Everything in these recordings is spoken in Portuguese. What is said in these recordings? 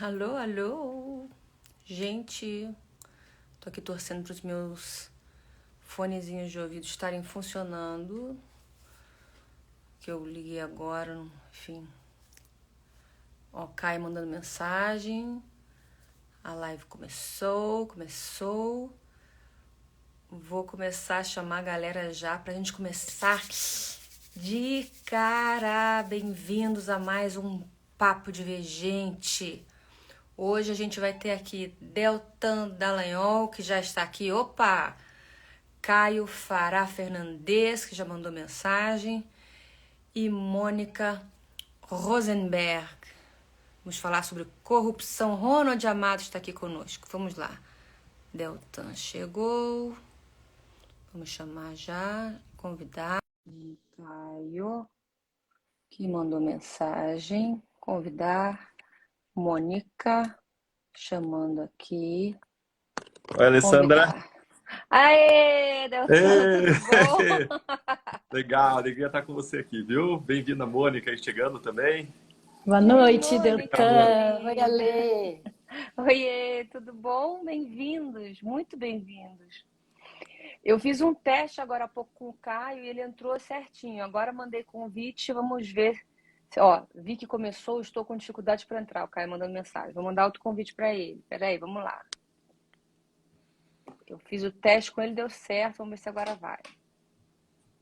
Alô, alô. Gente, tô aqui torcendo para os meus fonezinhos de ouvido estarem funcionando. Que eu liguei agora, enfim. Ó, Caio mandando mensagem. A live começou. Vou começar a chamar a galera já pra gente começar de cara. Bem-vindos a mais um Papo de Ver Gente. Hoje a gente vai ter aqui Deltan Dallagnol, que já está aqui. Opa! Caio Fará Fernandes, que já mandou mensagem. E Mônica Rosenberg. Vamos falar sobre corrupção. Ronald Amado está aqui conosco. Vamos lá. Deltan chegou. Vamos chamar já. Convidar. Caio, que mandou mensagem. Convidar. Mônica, chamando aqui. Oi, Alessandra. Convidar. Aê, Deltan, Ê! tudo bom? Legal, alegria estar com você aqui, viu? Bem-vinda, Mônica, aí chegando também. Boa E aí, noite, Mônica, Deltan. Oi, querida? Ale. Oiê, tudo bom? Bem-vindos, muito bem-vindos. Eu fiz um teste agora há pouco com o Caio e ele entrou certinho. Agora mandei convite, vamos ver. Ó, vi que começou, estou com dificuldade para entrar. O Caio mandando mensagem. Vou mandar outro convite para ele. Peraí, vamos lá. Eu fiz o teste com ele, deu certo. Vamos ver se agora vai.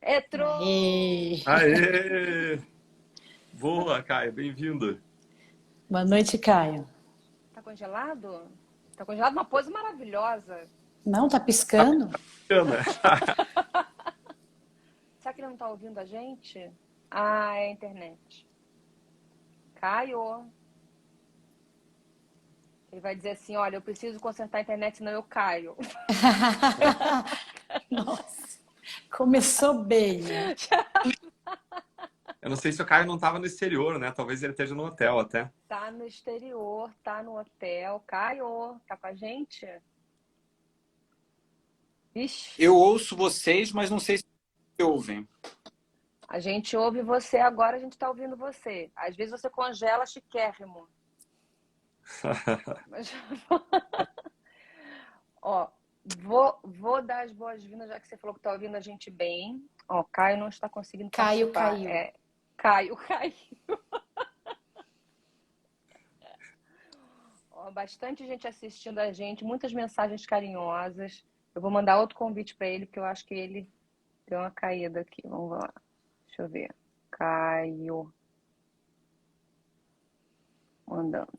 Entrou! Aê. Aê! Boa, Caio, bem-vindo. Boa noite, Caio. Tá congelado? Tá congelado, uma pose maravilhosa. Não, tá piscando? Ana. Será que ele não tá ouvindo a gente? Ah, é a internet. Caio. Ele vai dizer assim, olha, eu preciso consertar a internet, senão eu caio. Nossa, começou bem, né? Eu não sei se o Caio não estava no exterior, né? Talvez ele esteja no hotel até. Tá no exterior, tá no hotel. Caio, tá com a gente? Ixi, Eu ouço vocês, mas não sei se me ouvem. a gente ouve você agora, a gente tá ouvindo você. Às vezes você congela chiquérrimo. Mas... Ó, vou dar as boas-vindas, já que você falou que tá ouvindo a gente bem. Ó, Caio não está conseguindo Caio participar. caiu. É, Caio. Ó, bastante gente assistindo a gente, muitas mensagens carinhosas. Eu vou mandar outro convite para ele, porque eu acho que ele deu uma caída aqui. Vamos lá. Deixa eu ver. Caio. Mandando.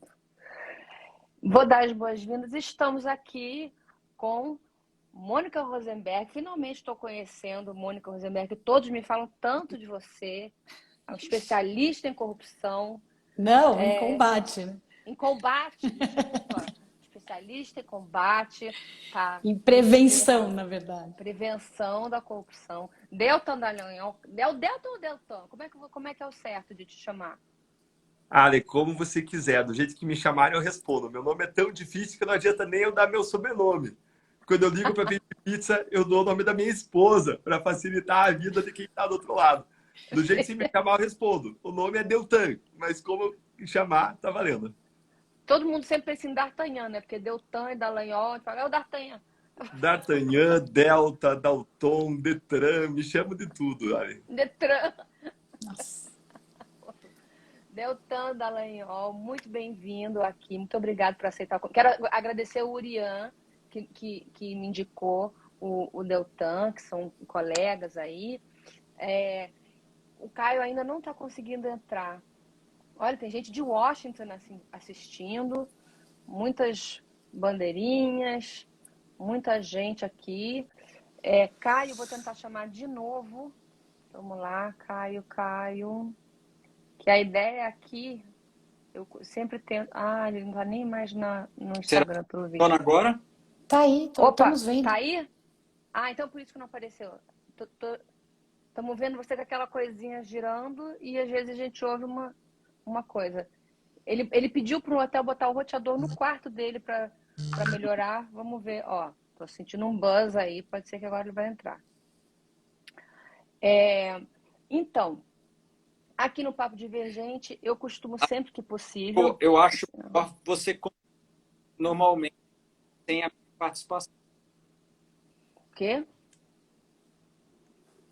Vou dar as boas-vindas. Estamos aqui com Mônica Rosenberg. Finalmente estou conhecendo Mônica Rosenberg. Todos me falam tanto de você. É um especialista em corrupção. Não, em combate, né? Em combate, desculpa. Especialista em combate. Tá? Em prevenção, na verdade. Prevenção da corrupção. Deltan Dallagnol. Deltan ou Deltan? Como é que é o certo de te chamar? Ale, como você quiser, do jeito que me chamarem eu respondo. Meu nome é tão difícil que não adianta nem eu dar meu sobrenome. Quando eu ligo para pedir pizza, eu dou o nome da minha esposa para facilitar a vida de quem está do outro lado. Do jeito que você me chamar, eu respondo. O nome é Deltan, mas como chamar, tá valendo. Todo mundo sempre pensa em D'Artagnan, né? Porque Deltan e Dallagnol, fala, é o D'Artagnan. D'Artagnan, Delta, Dalton, Detran, me chamo de tudo, Ale. Detran. Nossa. Deltan Dallagnol, muito bem-vindo aqui. Muito obrigado por aceitar. Quero agradecer o Urian, que me indicou o Deltan, que são colegas aí. O Caio ainda não está conseguindo entrar. Olha, tem gente de Washington assistindo, muitas bandeirinhas, muita gente aqui. Caio, vou tentar chamar de novo. Vamos lá, Caio. Que a ideia aqui, eu sempre tento... Ah, ele não tá nem mais no Instagram, pelo Funciona visto. agora? Tá aí, Opa, estamos vendo. tá aí? Ah, então por isso que não apareceu. Estamos vendo você com aquela coisinha girando e às vezes a gente ouve uma coisa. Ele pediu para o hotel botar o roteador no quarto dele para melhorar. Vamos ver. Ó, tô sentindo um buzz aí. Pode ser que agora ele vai entrar. Então, Aqui no Papo Divergente, eu costumo sempre que possível... Eu acho que você normalmente tem a participação. O quê?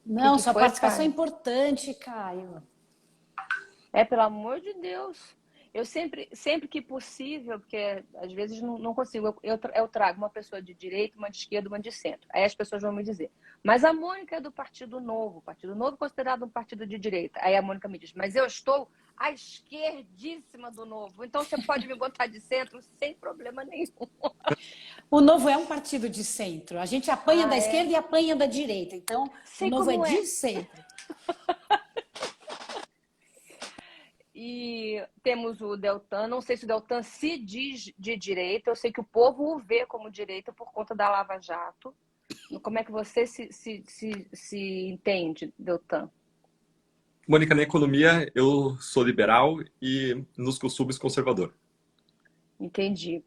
Não, que sua foi, participação é Caio? importante, Caio. Pelo amor de Deus. Eu sempre que possível, porque às vezes não consigo, eu trago uma pessoa de direita, uma de esquerda, uma de centro. Aí as pessoas vão me dizer, mas a Mônica é do Partido Novo. O Partido Novo é considerado um partido de direita. Aí a Mônica me diz, mas eu estou à esquerdíssima do Novo. Então você pode me botar de centro sem problema nenhum. O Novo é um partido de centro. A gente apanha da É? esquerda e apanha da direita. Então, o Sei Novo é como é. de centro. E temos o Deltan, não sei se o Deltan se diz de direita, eu sei que o povo o vê como direita por conta da Lava Jato. Como é que você se entende, Deltan? Mônica, na economia eu sou liberal e nos costumes conservador. Entendi.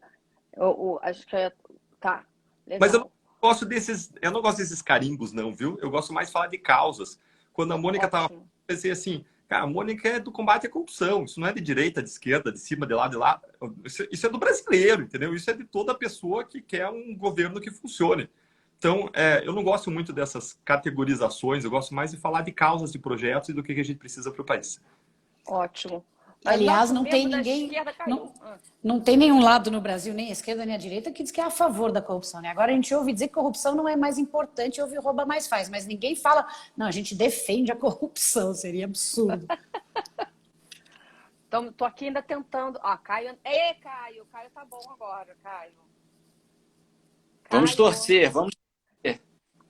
Acho que tá, Mas legal. eu não gosto desses carimbos, não, viu? Eu gosto mais de falar de causas. Quando a Mônica estava, eu Ótimo. pensei assim, cara, a Mônica é do combate à corrupção. Isso não é de direita, de esquerda, de cima, de lá, de lá. Isso é do brasileiro, entendeu? Isso é de toda pessoa que quer um governo que funcione. Então, eu não gosto muito dessas categorizações. Eu gosto mais de falar de causas, de projetos e do que a gente precisa para o país. Ótimo. Mas Aliás, nosso não tem membro da ninguém, esquerda caiu. não tem nenhum lado no Brasil, nem a esquerda nem a direita, que diz que é a favor da corrupção, né? Agora a gente ouve dizer que corrupção não é mais importante, ouve rouba mais faz, mas ninguém fala, não, a gente defende a corrupção, seria absurdo. Então, tô aqui ainda tentando. Ó, Caio. Ei, Caio! Caio tá bom agora, Caio. Vamos Caio. torcer, vamos torcer.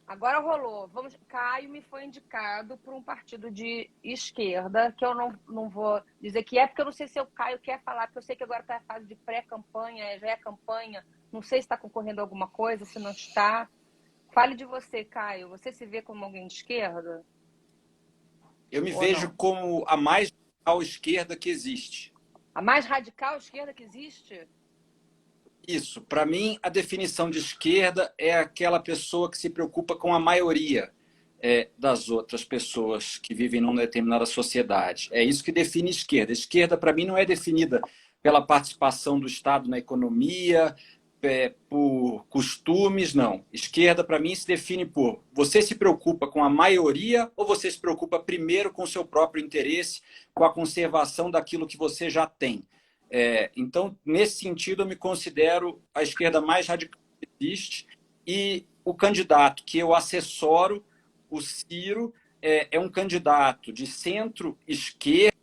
Agora rolou. Caio me foi indicado por um partido de esquerda, que eu não vou dizer que é, porque eu não sei se o Caio quer falar, porque eu sei que agora está a fase de pré-campanha, já é campanha. Não sei se está concorrendo a alguma coisa, se não está. Fale de você, Caio. Você se vê como alguém de esquerda? Eu me Ou vejo não? como a mais radical esquerda que existe. A mais radical esquerda que existe? Isso, para mim, a definição de esquerda é aquela pessoa que se preocupa com a maioria das outras pessoas que vivem numa determinada sociedade. É isso que define esquerda. Esquerda, para mim, não é definida pela participação do Estado na economia, por costumes, não. Esquerda, para mim, se define por você se preocupa com a maioria ou você se preocupa primeiro com o seu próprio interesse, com a conservação daquilo que você já tem. Então, nesse sentido, eu me considero a esquerda mais radical que existe e o candidato que eu assessoro, o Ciro, é um candidato de centro-esquerda,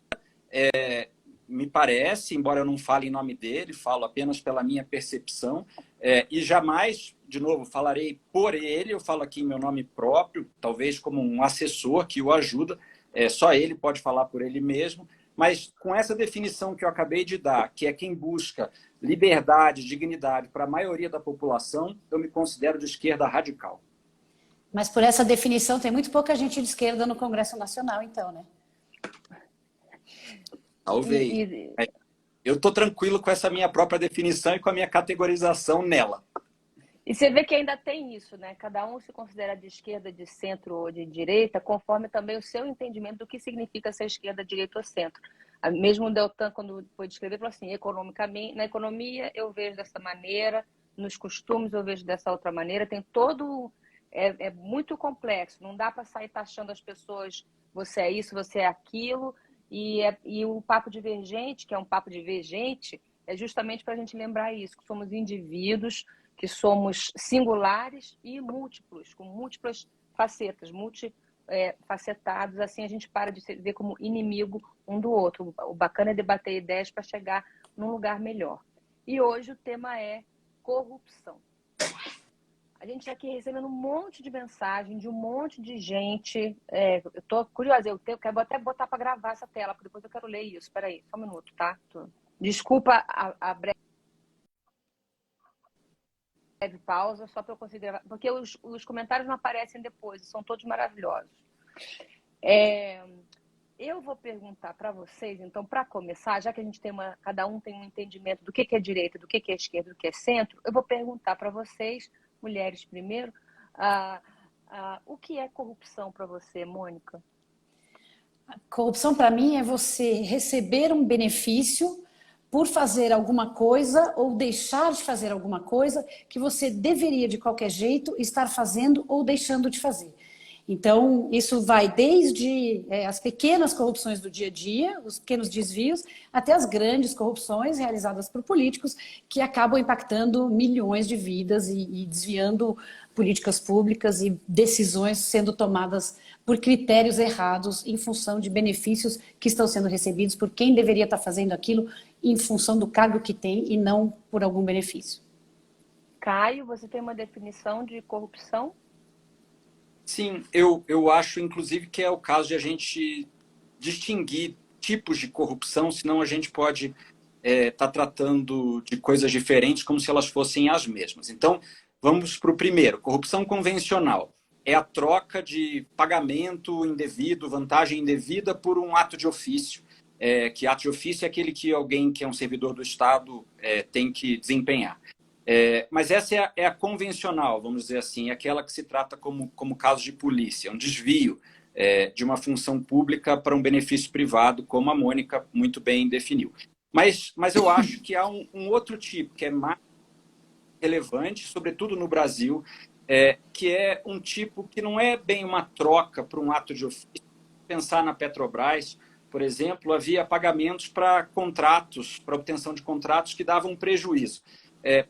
me parece, embora eu não fale em nome dele, falo apenas pela minha percepção, e jamais, de novo, falarei por ele, eu falo aqui em meu nome próprio, talvez como um assessor que o ajuda, só ele pode falar por ele mesmo, mas com essa definição que eu acabei de dar, que é quem busca liberdade, dignidade para a maioria da população, eu me considero de esquerda radical. Mas por essa definição tem muito pouca gente de esquerda no Congresso Nacional, então, né? Talvez. Eu estou tranquilo com essa minha própria definição e com a minha categorização nela. E você vê que ainda tem isso, né? Cada um se considera de esquerda, de centro ou de direita, conforme também o seu entendimento do que significa ser esquerda, direita ou centro. Mesmo o Deltan, quando foi descrever, falou assim, economicamente, na economia eu vejo dessa maneira, nos costumes eu vejo dessa outra maneira, tem todo... É muito complexo, não dá para sair taxando as pessoas, você é isso, você é aquilo, e o papo divergente, que é um papo divergente, é justamente para a gente lembrar isso, que somos indivíduos, que somos singulares e múltiplos, com múltiplas facetas, multifacetados, assim a gente para de se ver como inimigo um do outro. O bacana é debater ideias para chegar num lugar melhor. E hoje o tema é corrupção. A gente está aqui recebendo um monte de mensagem de um monte de gente. Eu estou curiosa, eu quero até botar para gravar essa tela, porque depois eu quero ler isso. Espera aí, só um minuto, tá? Desculpa a breve pausa, só para eu conseguir gravar, porque os comentários não aparecem depois, são todos maravilhosos. Eu vou perguntar para vocês, então, para começar, já que a gente cada um tem um entendimento do que é direita, do que é esquerda, do que é centro, eu vou perguntar para vocês, mulheres primeiro, o que é corrupção para você, Mônica? Corrupção, para mim, é você receber um benefício por fazer alguma coisa ou deixar de fazer alguma coisa que você deveria, de qualquer jeito, estar fazendo ou deixando de fazer. Então, isso vai desde as pequenas corrupções do dia a dia, os pequenos desvios, até as grandes corrupções realizadas por políticos que acabam impactando milhões de vidas e desviando políticas públicas e decisões sendo tomadas por critérios errados em função de benefícios que estão sendo recebidos por quem deveria estar fazendo aquilo em função do cargo que tem e não por algum benefício. Caio, você tem uma definição de corrupção? Sim, eu acho, inclusive, que é o caso de a gente distinguir tipos de corrupção, senão a gente pode estar tratando de coisas diferentes como se elas fossem as mesmas. Então, vamos para o primeiro. Corrupção convencional é a troca de pagamento indevido, vantagem indevida por um ato de ofício. Que ato de ofício é aquele que alguém que é um servidor do Estado tem que desempenhar. Mas essa é a convencional, vamos dizer assim, aquela que se trata como caso de polícia, um desvio de uma função pública para um benefício privado, como a Mônica muito bem definiu. Mas eu acho que há um outro tipo que é mais relevante, sobretudo no Brasil, que é um tipo que não é bem uma troca para um ato de ofício. Pensar na Petrobras, por exemplo, havia pagamentos para contratos, para obtenção de contratos que davam prejuízo.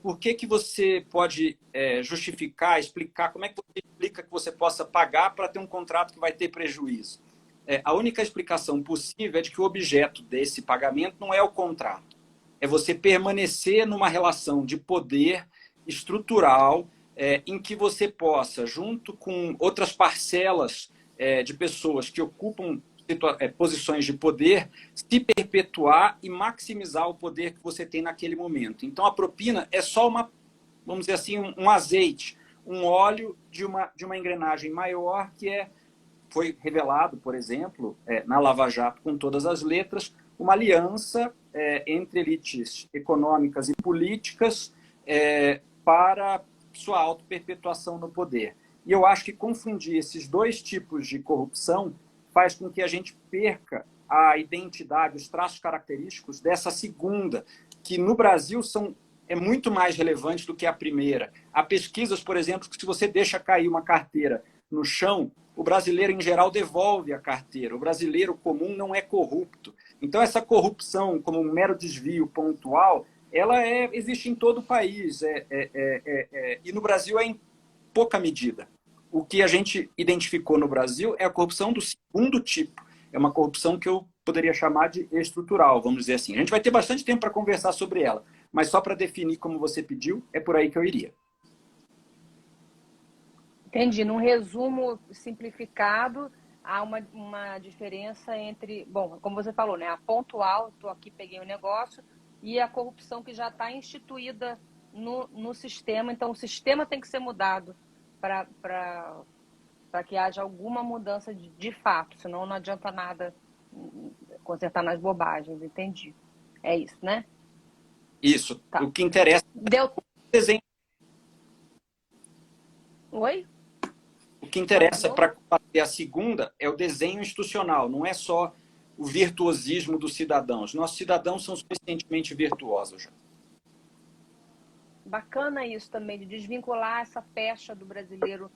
Por que você pode justificar, explicar, como é que você explica que você possa pagar para ter um contrato que vai ter prejuízo? A única explicação possível é de que o objeto desse pagamento não é o contrato. É você permanecer numa relação de poder estrutural em que você possa, junto com outras parcelas de pessoas que ocupam posições de poder, se perpetuar e maximizar o poder que você tem naquele momento. Então, a propina é só vamos dizer assim, um azeite, um óleo de uma engrenagem maior que foi revelado, por exemplo, na Lava Jato, com todas as letras, uma aliança entre elites econômicas e políticas para sua autoperpetuação no poder. E eu acho que confundir esses dois tipos de corrupção faz com que a gente perca a identidade, os traços característicos dessa segunda, que no Brasil é muito mais relevante do que a primeira. Há pesquisas, por exemplo, que se você deixa cair uma carteira no chão, o brasileiro, em geral, devolve a carteira. O brasileiro comum não é corrupto. Então, essa corrupção, como um mero desvio pontual, ela existe em todo o país. E no Brasil é em pouca medida. O que a gente identificou no Brasil é a corrupção do segundo tipo. É uma corrupção que eu poderia chamar de estrutural, vamos dizer assim. A gente vai ter bastante tempo para conversar sobre ela, mas só para definir como você pediu, é por aí que eu iria. Entendi. Num resumo simplificado, há uma diferença entre, bom, como você falou, né? A pontual, estou aqui, peguei o negócio, e a corrupção que já está instituída no sistema. Então, o sistema tem que ser mudado para que haja alguma mudança de fato, senão não adianta nada consertar nas bobagens, entendi. É isso, né? Isso. Tá. O que interessa é o desenho. Oi? O que interessa para combater a segunda é o desenho institucional, não é só o virtuosismo dos cidadãos. Nossos cidadãos são suficientemente virtuosos já. Bacana isso também, de desvincular essa pecha do brasileiro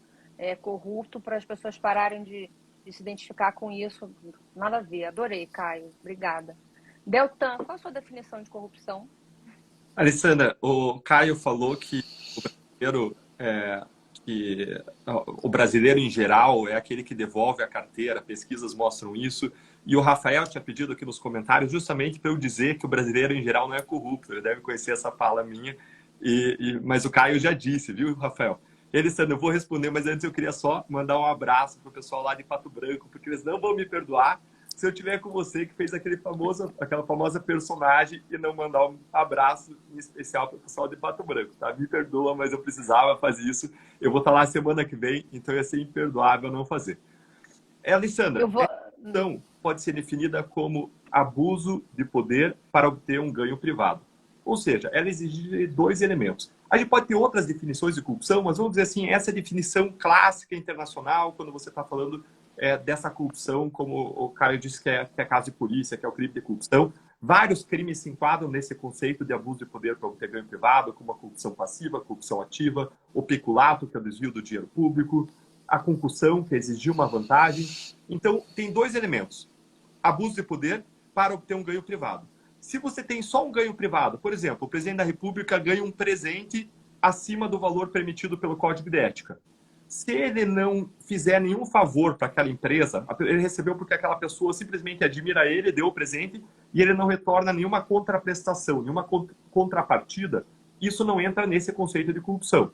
corrupto para as pessoas pararem de se identificar com isso. Nada a ver. Adorei, Caio. Obrigada. Deltan, qual a sua definição de corrupção? Alessandra, o Caio falou que o brasileiro em geral é aquele que devolve a carteira, pesquisas mostram isso. E o Rafael tinha pedido aqui nos comentários justamente para eu dizer que o brasileiro em geral não é corrupto. Ele deve conhecer essa fala minha. Mas o Caio já disse, viu, Rafael? Alessandra, eu vou responder, mas antes eu queria só mandar um abraço para o pessoal lá de Pato Branco, porque eles não vão me perdoar se eu tiver com você que fez aquela famosa personagem e não mandar um abraço em especial para o pessoal de Pato Branco, tá? Me perdoa, mas eu precisava fazer isso. Eu vou estar lá semana que vem, então ia ser imperdoável não fazer. Alessandra, então pode ser definida como abuso de poder para obter um ganho privado. Ou seja, ela exige dois elementos. A gente pode ter outras definições de corrupção, mas vamos dizer assim, essa é a definição clássica internacional, quando você está falando dessa corrupção, como o Caio disse que é caso de polícia, que é o crime de corrupção. Vários crimes se enquadram nesse conceito de abuso de poder para obter ganho privado, como a corrupção passiva, a corrupção ativa, o peculato, que é o desvio do dinheiro público, a concussão, que é exigir uma vantagem. Então, tem dois elementos. Abuso de poder para obter um ganho privado. Se você tem só um ganho privado, por exemplo, o presidente da República ganha um presente acima do valor permitido pelo Código de Ética. Se ele não fizer nenhum favor para aquela empresa, ele recebeu porque aquela pessoa simplesmente admira ele, deu o presente, e ele não retorna nenhuma contraprestação, nenhuma contrapartida, isso não entra nesse conceito de corrupção.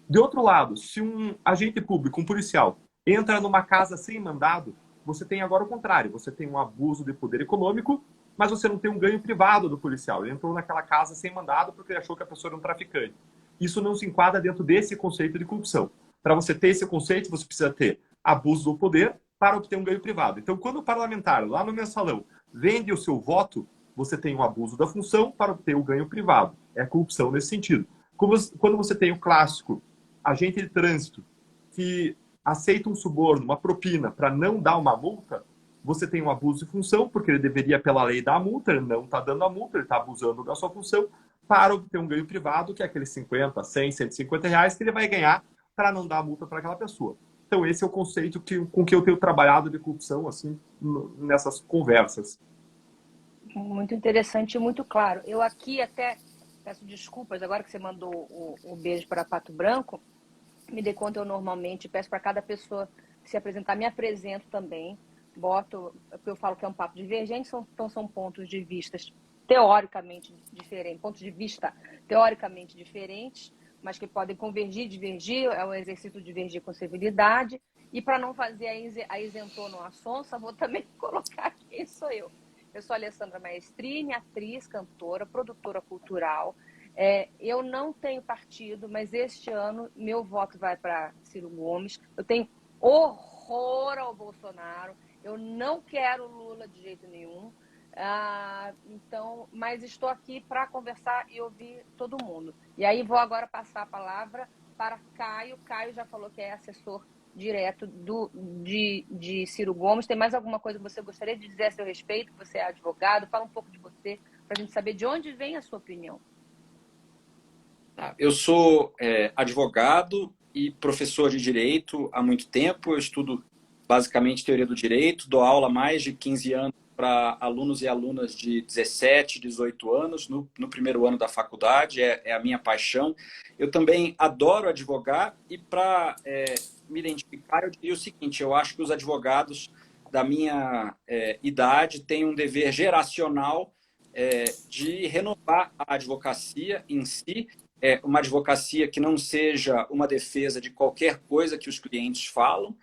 De outro lado, se um agente público, um policial, entra numa casa sem mandado, você tem agora o contrário, você tem um abuso de poder econômico, mas você não tem um ganho privado do policial. Ele entrou naquela casa sem mandado porque ele achou que a pessoa era um traficante. Isso não se enquadra dentro desse conceito de corrupção. Para você ter esse conceito, você precisa ter abuso do poder para obter um ganho privado. Então, quando o parlamentar, lá no mensalão, vende o seu voto, você tem um abuso da função para obter o ganho privado. É corrupção nesse sentido. Quando você tem o clássico agente de trânsito que aceita um suborno, uma propina, para não dar uma multa, você tem um abuso de função, porque ele deveria, pela lei, dar a multa, ele não está dando a multa, ele está abusando da sua função, para obter um ganho privado, que é aqueles 50, 100, 150 reais que ele vai ganhar para não dar a multa para aquela pessoa. Então, esse é o conceito com que eu tenho trabalhado de corrupção, assim, nessas conversas. Muito interessante e muito claro. Eu aqui até peço desculpas, agora que você mandou o beijo para Pato Branco, me dei conta, eu normalmente peço para cada pessoa se apresentar, me apresento também, porque eu falo que é um papo divergente, então são pontos de vista teoricamente diferentes, pontos de vista teoricamente diferentes, mas que podem convergir, divergir, é um exercício de divergir com civilidade. E para não fazer a isentona ou a sonsa, vou também colocar quem sou eu. Eu sou Alessandra Maestrini, atriz, cantora, produtora cultural. Eu não tenho partido, mas este ano meu voto vai para Ciro Gomes. Eu tenho horror ao Bolsonaro. Eu não quero Lula de jeito nenhum. Mas estou aqui para conversar e ouvir todo mundo. E aí vou agora passar a palavra para Caio. Caio já falou que é assessor direto de Ciro Gomes. Tem mais alguma coisa que você gostaria de dizer a seu respeito? Você é advogado, fala um pouco de você, para a gente saber de onde vem a sua opinião. Eu sou advogado e professor de direito há muito tempo. Eu estudo basicamente teoria do direito, dou aula há mais de 15 anos para alunos e alunas de 17, 18 anos, no primeiro ano da faculdade, é a minha paixão. Eu também adoro advogar e para me identificar, eu diria o seguinte, eu acho que os advogados da minha idade têm um dever geracional de renovar a advocacia em si, uma advocacia que não seja uma defesa de qualquer coisa que os clientes falam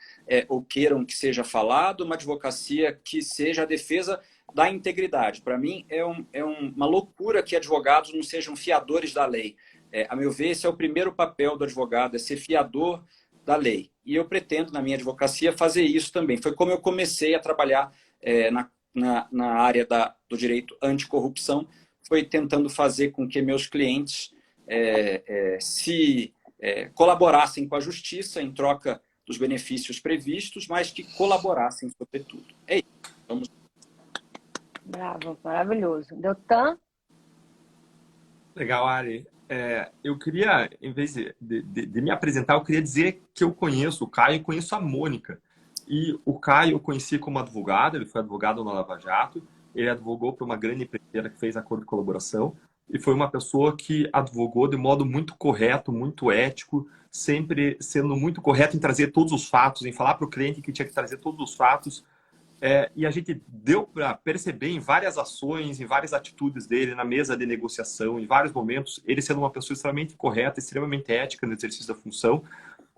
ou queiram que seja falado, uma advocacia que seja a defesa da integridade. Para mim, é uma loucura que advogados não sejam fiadores da lei. A meu ver, esse é o primeiro papel do advogado, é ser fiador da lei. E eu pretendo, na minha advocacia, fazer isso também. Foi como eu comecei a trabalhar na área do direito anticorrupção, foi tentando fazer com que meus clientes colaborassem com a justiça em troca dos benefícios previstos, mas que colaborassem sobretudo. É isso. Vamos. Bravo, maravilhoso. Deltan? Legal, Ari. Eu queria, em vez de me apresentar, eu queria dizer que eu conheço o Caio, conheço a Mônica. E o Caio eu conheci como advogado, ele foi advogado na Lava Jato, ele advogou para uma grande empreiteira que fez acordo de colaboração, e foi uma pessoa que advogou de modo muito correto, muito ético, sempre sendo muito correto em trazer todos os fatos, em falar para o cliente que tinha que trazer todos os fatos. E a gente deu para perceber em várias ações, em várias atitudes dele, na mesa de negociação, em vários momentos, ele sendo uma pessoa extremamente correta, extremamente ética no exercício da função.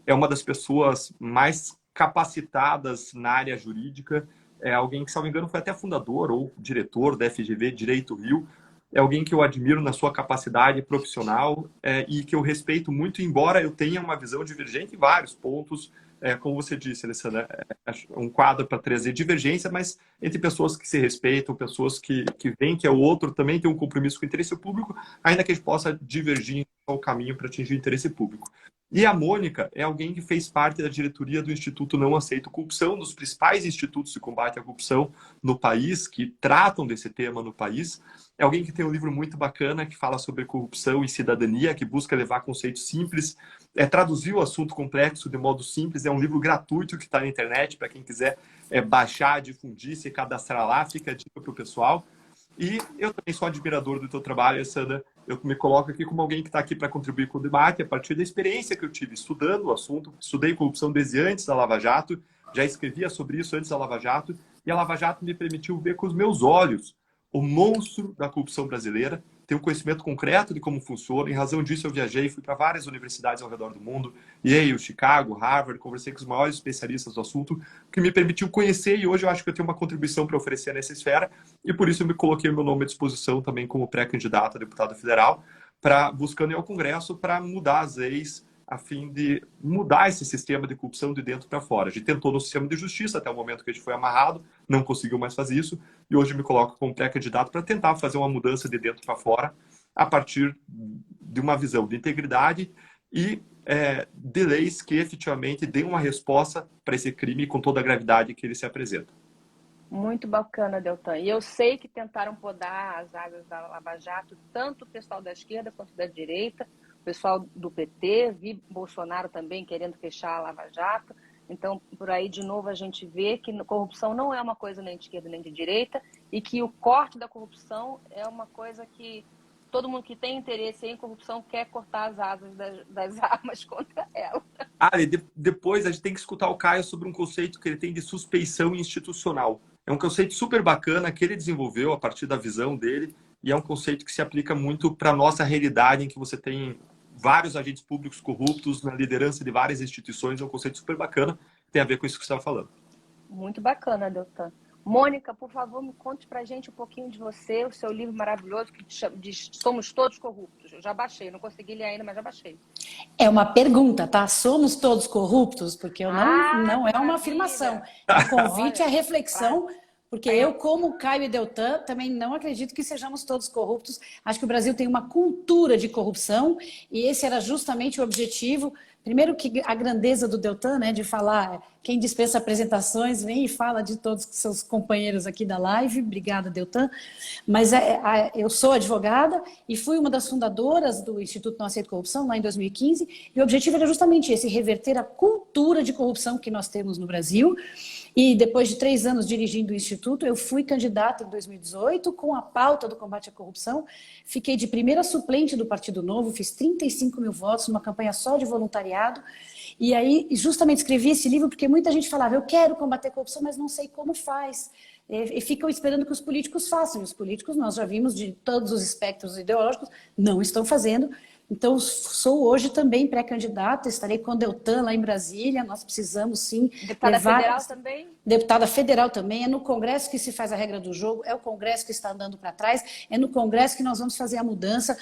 É uma das pessoas mais capacitadas na área jurídica. É alguém que, se não me engano, foi até fundador ou diretor da FGV Direito Rio. É alguém que eu admiro na sua capacidade profissional e que eu respeito muito, embora eu tenha uma visão divergente em vários pontos. Como você disse, Alessandra, um quadro para trazer divergência, mas entre pessoas que se respeitam, pessoas que veem que o outro também tem um compromisso com o interesse público, ainda que a gente possa divergir em qual caminho para atingir o interesse público. E a Mônica é alguém que fez parte da diretoria do Instituto Não Aceito Corrupção, dos principais institutos de combate à corrupção no país, que tratam desse tema no país. É alguém que tem um livro muito bacana que fala sobre corrupção e cidadania, que busca levar conceitos simples, traduzir o assunto complexo de modo simples. É um livro gratuito que está na internet, para quem quiser baixar, difundir, se cadastrar lá, fica a dica para o pessoal. E eu também sou admirador do teu trabalho, Sandra. Eu me coloco aqui como alguém que está aqui para contribuir com o debate a partir da experiência que eu tive estudando o assunto. Estudei corrupção desde antes da Lava Jato, já escrevia sobre isso antes da Lava Jato, e a Lava Jato me permitiu ver com os meus olhos o monstro da corrupção brasileira, tenho um conhecimento concreto de como funciona. Em razão disso, eu viajei, fui para várias universidades ao redor do mundo, Yale, Chicago, Harvard, conversei com os maiores especialistas do assunto, que me permitiu conhecer, e hoje eu acho que eu tenho uma contribuição para oferecer nessa esfera, e por isso eu me coloquei meu nome à disposição também como pré-candidato a deputado federal, buscando ir ao Congresso para mudar as leis, a fim de mudar esse sistema de corrupção de dentro para fora. A gente tentou no sistema de justiça até o momento que a gente foi amarrado, não conseguiu mais fazer isso, e hoje me coloco como pré-candidato para tentar fazer uma mudança de dentro para fora, a partir de uma visão de integridade e de leis que efetivamente deem uma resposta para esse crime com toda a gravidade que ele se apresenta. Muito bacana, Deltan. E eu sei que tentaram podar as asas da Lava Jato, tanto o pessoal da esquerda quanto da direita, o pessoal do PT, vi Bolsonaro também querendo fechar a Lava Jato. Então, por aí, de novo, a gente vê que corrupção não é uma coisa nem de esquerda nem de direita e que o corte da corrupção é uma coisa que todo mundo que tem interesse em corrupção quer cortar as asas das armas contra ela. Depois a gente tem que escutar o Caio sobre um conceito que ele tem de suspeição institucional. É um conceito super bacana que ele desenvolveu a partir da visão dele e é um conceito que se aplica muito para a nossa realidade, em que você tem vários agentes públicos corruptos na liderança de várias instituições. É um conceito super bacana, que tem a ver com isso que você estava falando. Muito bacana, Deltan. Mônica, por favor, me conte pra gente um pouquinho de você, o seu livro maravilhoso que diz Somos Todos Corruptos. Eu já baixei, não consegui ler ainda, mas já baixei. É uma pergunta, tá? Somos todos corruptos? Porque eu não é uma afirmação. É um convite à reflexão, porque eu, como Caio e Deltan, também não acredito que sejamos todos corruptos. Acho que o Brasil tem uma cultura de corrupção e esse era justamente o objetivo. Primeiro que a grandeza do Deltan, né, de falar, quem dispensa apresentações, vem e fala de todos os seus companheiros aqui da live. Obrigada, Deltan. Mas eu sou advogada e fui uma das fundadoras do Instituto Não Aceito Corrupção, lá em 2015, e o objetivo era justamente esse, reverter a cultura de corrupção que nós temos no Brasil. E depois de 3 anos dirigindo o Instituto, eu fui candidata em 2018 com a pauta do combate à corrupção. Fiquei de primeira suplente do Partido Novo, fiz 35 mil votos numa campanha só de voluntariado. E aí, justamente escrevi esse livro porque muita gente falava, eu quero combater a corrupção, mas não sei como faz. E ficam esperando que os políticos façam. E os políticos, nós já vimos de todos os espectros ideológicos, não estão fazendo. Então, sou hoje também pré-candidata, estarei com o Deltan lá em Brasília, nós precisamos sim Deputada federal também? Deputada federal também, é no Congresso que se faz a regra do jogo, é o Congresso que está andando para trás, é no Congresso que nós vamos fazer a mudança,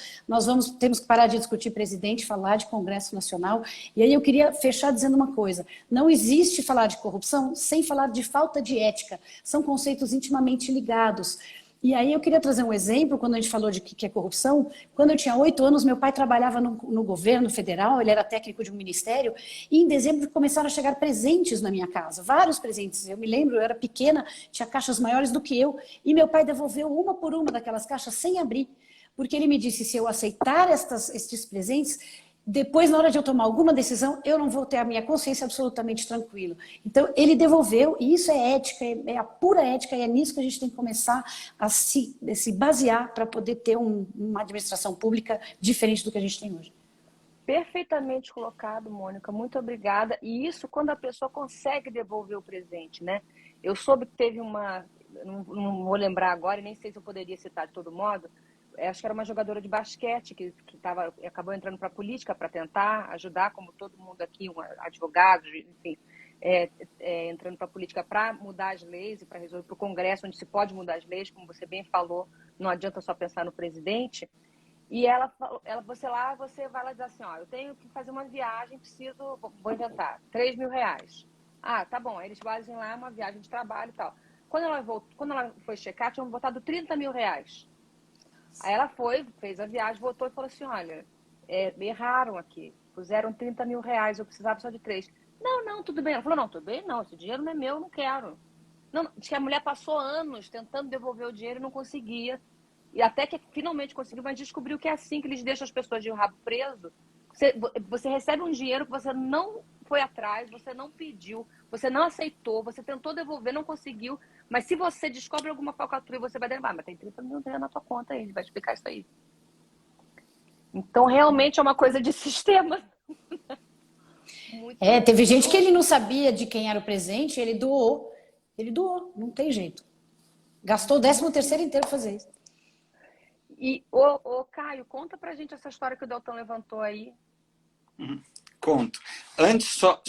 temos que parar de discutir presidente, falar de Congresso Nacional. E aí eu queria fechar dizendo uma coisa, não existe falar de corrupção sem falar de falta de ética, são conceitos intimamente ligados. E aí eu queria trazer um exemplo, quando a gente falou de que é corrupção. Quando eu tinha 8 anos, meu pai trabalhava no governo federal, ele era técnico de um ministério, e em dezembro começaram a chegar presentes na minha casa, vários presentes. Eu me lembro, eu era pequena, tinha caixas maiores do que eu, e meu pai devolveu uma por uma daquelas caixas sem abrir, porque ele me disse, se eu aceitar estes presentes, depois, na hora de eu tomar alguma decisão, eu não vou ter a minha consciência absolutamente tranquila. Então, ele devolveu, e isso é ética, é a pura ética, e é nisso que a gente tem que começar a se basear para poder ter uma administração pública diferente do que a gente tem hoje. Perfeitamente colocado, Mônica, muito obrigada. E isso quando a pessoa consegue devolver o presente, né? Eu soube que teve não vou lembrar agora, e nem sei se eu poderia citar de todo modo, acho que era uma jogadora de basquete que acabou entrando para a política para tentar ajudar, como todo mundo aqui, advogados, enfim, entrando para a política para mudar as leis e para resolver para o Congresso, onde se pode mudar as leis, como você bem falou, não adianta só pensar no presidente. E você vai lá dizer assim, ó, eu tenho que fazer uma viagem, vou inventar, R$3.000. Ah, tá bom, aí eles fazem lá uma viagem de trabalho e tal. Quando ela foi checar, tinham votado R$30.000. Aí ela fez a viagem, voltou e falou assim, olha, erraram aqui. puseram 30 mil reais, eu precisava só de 3. Não, não, tudo bem. Ela falou, não, tudo bem, não, esse dinheiro não é meu, eu não quero. Não, diz que a mulher passou anos tentando devolver o dinheiro e não conseguia. E até que finalmente conseguiu, mas descobriu que é assim que eles deixam as pessoas de rabo preso. Você recebe um dinheiro que você não foi atrás, você não pediu, você não aceitou, você tentou devolver, não conseguiu. Mas se você descobre alguma falcatrua, você vai devolver. Mas tem 30 mil reais na tua conta aí, ele vai explicar isso aí. Então, realmente é uma coisa de sistema. Teve gente que ele não sabia de quem era o presente, ele doou. Ele doou, não tem jeito. Gastou o 13º inteiro pra fazer isso. E, Caio, conta pra gente essa história que o Deltan levantou aí. Conto. Antes, só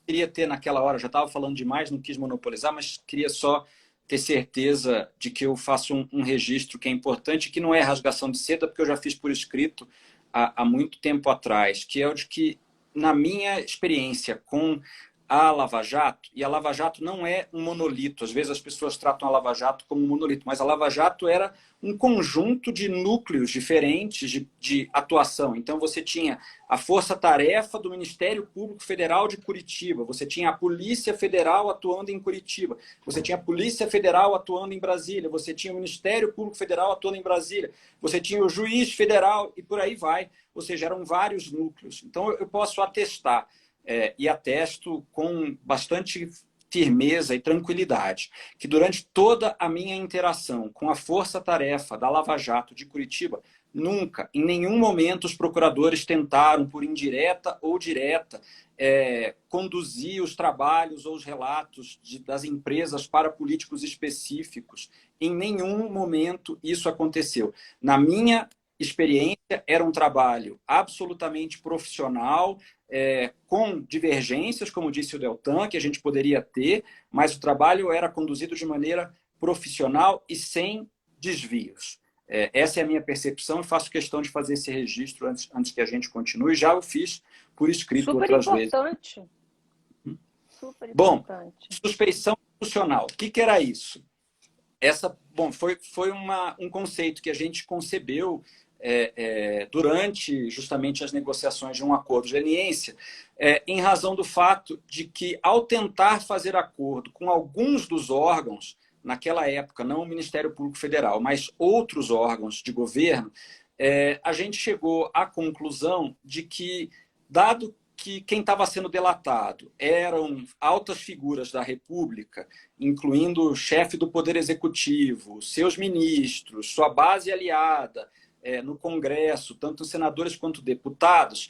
queria ter naquela hora, já estava falando demais, não quis monopolizar, mas queria só ter certeza de que eu faço um registro que é importante, que não é rasgação de seda, porque eu já fiz por escrito há muito tempo atrás, que é o de que, na minha experiência com a Lava Jato, e a Lava Jato não é um monolito, às vezes as pessoas tratam a Lava Jato como um monolito, mas a Lava Jato era um conjunto de núcleos diferentes de atuação. Então você tinha a Força-Tarefa do Ministério Público Federal de Curitiba, você tinha a Polícia Federal atuando em Curitiba, você tinha a Polícia Federal atuando em Brasília, você tinha o Ministério Público Federal atuando em Brasília, você tinha o Juiz Federal e por aí vai, ou seja, eram vários núcleos. Então eu posso atestar, e atesto com bastante firmeza e tranquilidade, que durante toda a minha interação com a força-tarefa da Lava Jato de Curitiba, nunca, em nenhum momento, os procuradores tentaram, por indireta ou direta, conduzir os trabalhos ou os relatos das empresas para políticos específicos. Em nenhum momento isso aconteceu. Na minha experiência, era um trabalho absolutamente profissional, com divergências, como disse o Deltan, que a gente poderia ter, mas o trabalho era conduzido de maneira profissional e sem desvios. Essa é a minha percepção e faço questão de fazer esse registro antes que a gente continue. Já o fiz por escrito outras vezes. Super importante. Bom, suspeição institucional. O que era isso? Foi um conceito que a gente concebeu durante justamente as negociações de um acordo de leniência, em razão do fato de que, ao tentar fazer acordo com alguns dos órgãos, naquela época, não o Ministério Público Federal, mas outros órgãos de governo, a gente chegou à conclusão de que, dado que quem estava sendo delatado eram altas figuras da República, incluindo o chefe do Poder Executivo, seus ministros, sua base aliada, no Congresso, tanto senadores quanto deputados,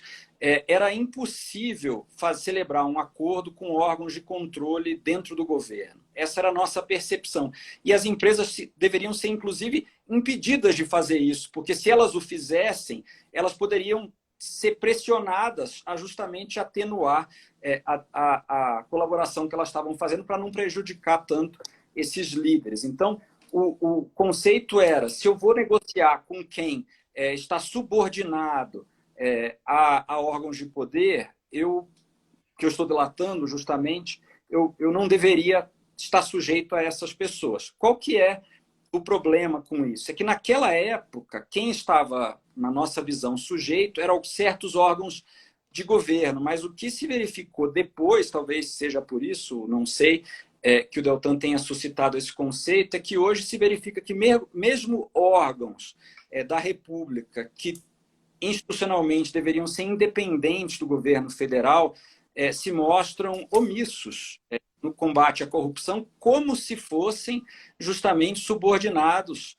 era impossível celebrar um acordo com órgãos de controle dentro do governo. Essa era a nossa percepção. E as empresas deveriam ser, inclusive, impedidas de fazer isso, porque se elas o fizessem, elas poderiam ser pressionadas a justamente atenuar a colaboração que elas estavam fazendo para não prejudicar tanto esses líderes. Então, o conceito era, se eu vou negociar com quem está subordinado a órgãos de poder, que eu estou delatando justamente, eu não deveria estar sujeito a essas pessoas. Qual que é o problema com isso? É que naquela época, quem estava, na nossa visão, sujeito eram certos órgãos de governo, mas o que se verificou depois, talvez seja por isso, não sei, que o Deltan tenha suscitado esse conceito, é que hoje se verifica que mesmo órgãos da República que institucionalmente deveriam ser independentes do governo federal se mostram omissos no combate à corrupção, como se fossem justamente subordinados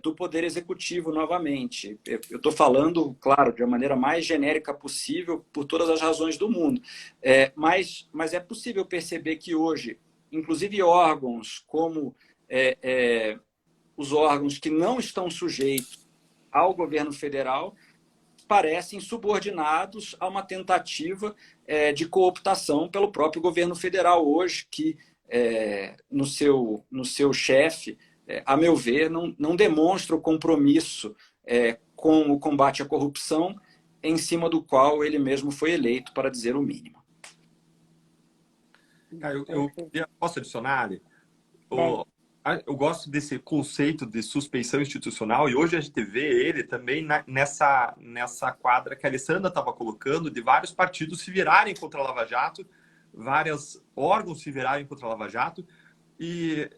do Poder Executivo novamente. Eu estou falando, claro, de uma maneira mais genérica possível, por todas as razões do mundo. Mas é possível perceber que hoje, inclusive órgãos como os órgãos que não estão sujeitos ao governo federal parecem subordinados a uma tentativa de cooptação pelo próprio governo federal hoje, que no seu chefe, a meu ver, não demonstra o compromisso com o combate à corrupção, em cima do qual ele mesmo foi eleito, para dizer o mínimo. Eu posso adicionar ali? Eu gosto desse conceito de suspeição institucional e hoje a gente vê ele também nessa quadra que a Alessandra estava colocando, de vários partidos se virarem contra a Lava Jato, vários órgãos se virarem contra a Lava Jato. E